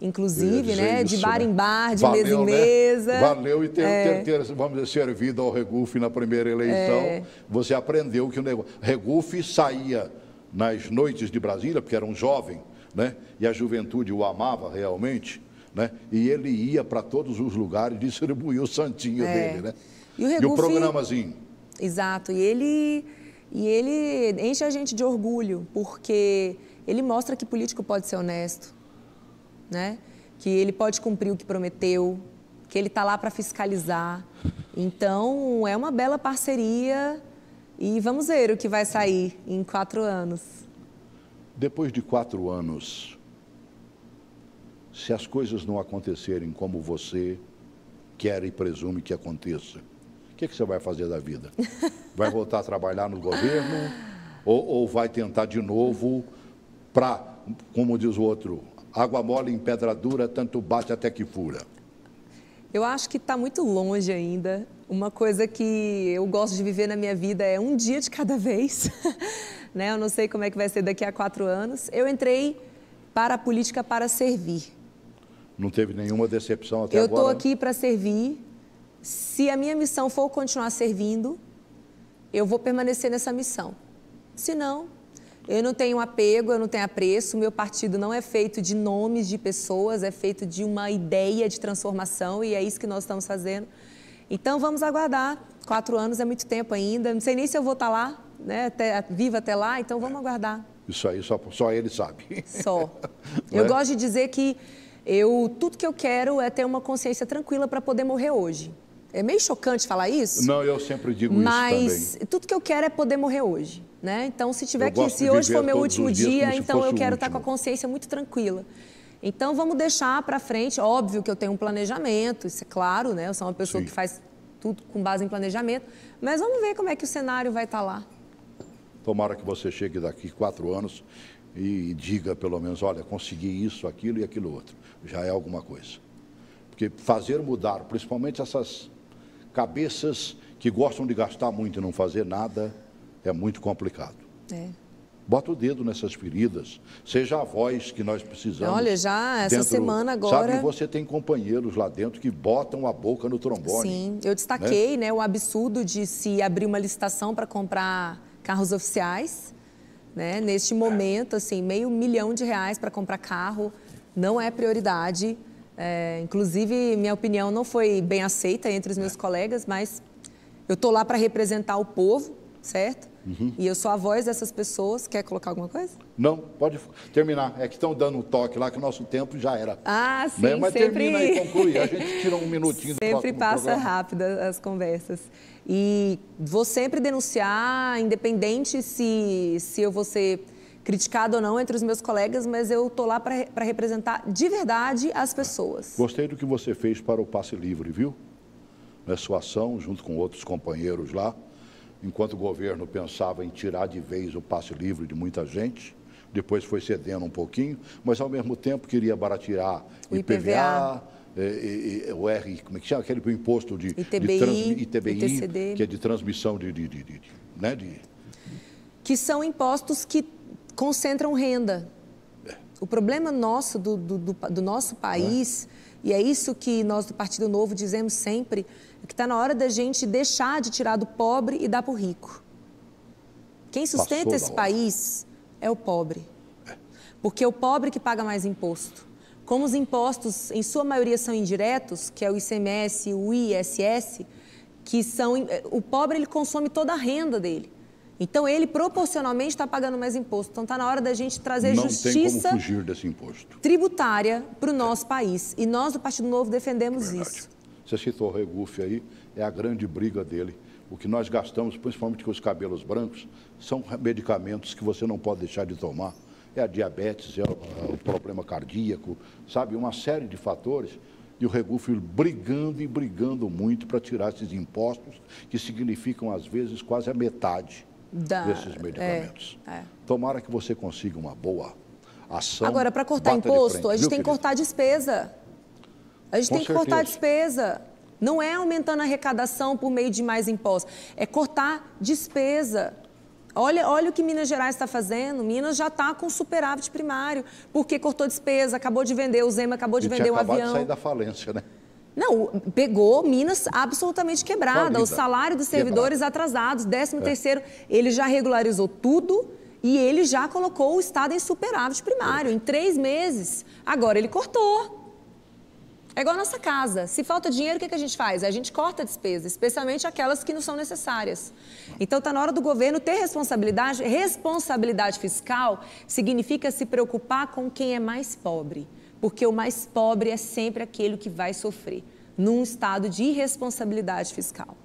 inclusive, né, de bar em bar, de mesa em mesa. Valeu e ter vamos dizer, servido ao Regufe na primeira eleição. Você aprendeu que o negócio... Regufe saía nas noites de Brasília, porque era um jovem, né, e a juventude o amava realmente, né, e ele ia para todos os lugares distribuir o santinho dele, né? E o Regufe, e o programazinho. Exato. E ele enche a gente de orgulho, porque ele mostra que político pode ser honesto, né? Que ele pode cumprir o que prometeu, que ele está lá para fiscalizar. Então, é uma bela parceria e vamos ver o que vai sair em 4 anos. Depois de 4 anos, se as coisas não acontecerem como você quer e presume que aconteça, o que você vai fazer da vida? Vai voltar a trabalhar no governo ou vai tentar de novo para, como diz o outro, água mole em pedra dura, tanto bate até que fura? Eu acho que está muito longe ainda Uma coisa que eu gosto de viver na minha vida é um dia de cada vez. Né? Eu não sei como é que vai ser daqui a 4 anos. Eu entrei para a política para servir. Não teve nenhuma decepção até agora? Eu estou aqui para servir. Se a minha missão for continuar servindo, eu vou permanecer nessa missão. Se não, eu não tenho apego, eu não tenho apreço. Meu partido não é feito de nomes de pessoas, é feito de uma ideia de transformação e é isso que nós estamos fazendo. Então, vamos aguardar. 4 anos é muito tempo ainda. Não sei nem se eu vou estar lá, né, viva até lá, então vamos aguardar. Isso aí, só ele sabe. Só. Eu gosto de dizer que tudo que eu quero é ter uma consciência tranquila para poder morrer hoje. É meio chocante falar isso. Não, eu sempre digo isso também. Mas tudo que eu quero é poder morrer hoje, né? Então, se hoje for meu último dia, então eu quero estar com a consciência muito tranquila. Então, vamos deixar para frente. Óbvio que eu tenho um planejamento, isso é claro, né? Eu sou uma pessoa que faz tudo com base em planejamento. Mas vamos ver como é que o cenário vai estar lá. Tomara que você chegue daqui 4 anos e diga, pelo menos, olha, consegui isso, aquilo e aquilo outro. Já é alguma coisa. Porque fazer mudar, principalmente essas cabeças que gostam de gastar muito e não fazer nada, é muito complicado. Bota o dedo nessas feridas, seja a voz que nós precisamos. Olha, já essa semana agora... Sabe que você tem companheiros lá dentro que botam a boca no trombone. Sim, eu destaquei, né, o absurdo de se abrir uma licitação para comprar carros oficiais, né? Neste momento, assim, R$500 milhão para comprar carro não é prioridade. Inclusive, minha opinião não foi bem aceita entre os meus colegas, mas eu estou lá para representar o povo, certo? E eu sou a voz dessas pessoas. Quer colocar alguma coisa? Não, pode terminar. É que estão dando um toque lá que o nosso tempo já era. Ah, sim, né? Mas sempre... termina e conclui. A gente tira um minutinho do próximo Sempre passa programa. rápido as conversas. E vou sempre denunciar, independente se eu vou ser criticado ou não entre os meus colegas, mas eu estou lá para representar de verdade as pessoas. Gostei do que você fez para o Passe Livre, viu? Na sua ação, junto com outros companheiros lá, enquanto o governo pensava em tirar de vez o passe livre de muita gente, depois foi cedendo um pouquinho, mas ao mesmo tempo queria baratear o IPVA, o R, como é que chama? Aquele imposto de ITBI, ITBI, que é de transmissão que são impostos que concentram renda. O problema nosso, do nosso país, e é isso que nós do Partido Novo dizemos sempre, é que está na hora da gente deixar de tirar do pobre e dar para o rico. Quem sustenta esse país é o pobre. Porque é o pobre que paga mais imposto. Como os impostos, em sua maioria, são indiretos, que é o ICMS, o ISS, o pobre ele consome toda a renda dele. Então, ele proporcionalmente está pagando mais imposto. Então, está na hora da gente trazer justiça não tem como fugir desse imposto tributária para o nosso país. E nós, do Partido Novo, defendemos isso. Você citou o Regufe aí, é a grande briga dele. O que nós gastamos, principalmente com os cabelos brancos, são medicamentos que você não pode deixar de tomar. É a diabetes, é o problema cardíaco, sabe? Uma série de fatores. E o Regufe brigando muito para tirar esses impostos, que significam, às vezes, quase a metade desses medicamentos. Tomara que você consiga uma boa ação. Agora, para cortar imposto, a gente tem que cortar despesa. A gente tem que cortar despesa. Não é aumentando a arrecadação por meio de mais impostos. É cortar despesa. Olha o que Minas Gerais está fazendo. Minas já está com superávit primário, porque cortou despesa, acabou de vender, o Zema acabou de vender um avião. Acabou de sair da falência, né? Não, pegou Minas absolutamente quebrada, o salário dos servidores atrasados, 13º, ele já regularizou tudo e ele já colocou o Estado em superávit primário, em 3 meses. Agora ele cortou. É igual a nossa casa. Se falta dinheiro, o que a gente faz? A gente corta a despesa, especialmente aquelas que não são necessárias. Então, está na hora do governo ter responsabilidade. Responsabilidade fiscal significa se preocupar com quem é mais pobre. Porque o mais pobre é sempre aquele que vai sofrer num estado de irresponsabilidade fiscal.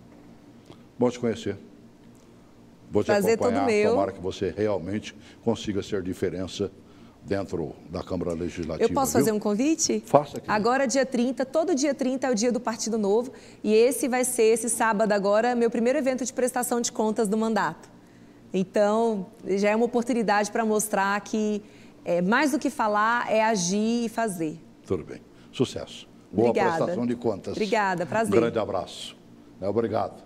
Bom te conhecer. Vou te Prazer acompanhar. Todo meu. Tomara que você realmente consiga ser diferença dentro da Câmara Legislativa. Eu posso fazer um convite? Faça aqui. Agora, dia 30, todo dia 30 é o dia do Partido Novo. E esse vai ser, esse sábado agora, meu primeiro evento de prestação de contas do mandato. Então, já é uma oportunidade para mostrar que mais do que falar é agir e fazer. Tudo bem. Sucesso. Boa Obrigada. prestação de contas. Obrigada, prazer. Um grande abraço. Obrigado.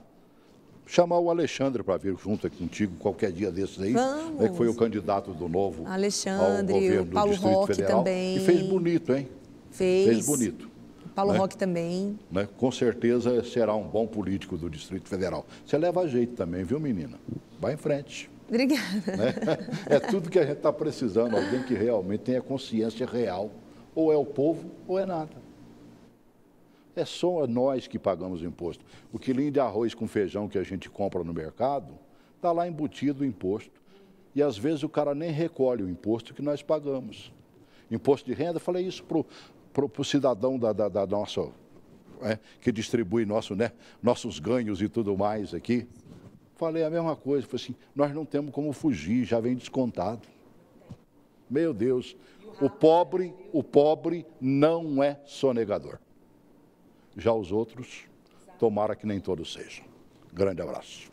Chamar o Alexandre para vir junto aqui contigo qualquer dia desses aí. Vamos. Que foi o candidato do Novo Alexandre, ao governo o Paulo do Distrito Roque Federal. também. E fez bonito, hein? Fez bonito. O Paulo Roque também. Com certeza será um bom político do Distrito Federal. Você leva jeito também, viu, menina? Vai em frente. Obrigada. É tudo que a gente está precisando, alguém que realmente tenha consciência real. Ou é o povo, ou é nada. É só nós que pagamos imposto. O quilinho de arroz com feijão que a gente compra no mercado, está lá embutido o imposto. E às vezes o cara nem recolhe o imposto que nós pagamos. Imposto de renda, falei isso para o cidadão da nossa, que distribui nossos ganhos e tudo mais aqui. Falei a mesma coisa, falei assim, nós não temos como fugir, já vem descontado. Meu Deus, o pobre não é sonegador. Já os outros, tomara que nem todos sejam. Grande abraço.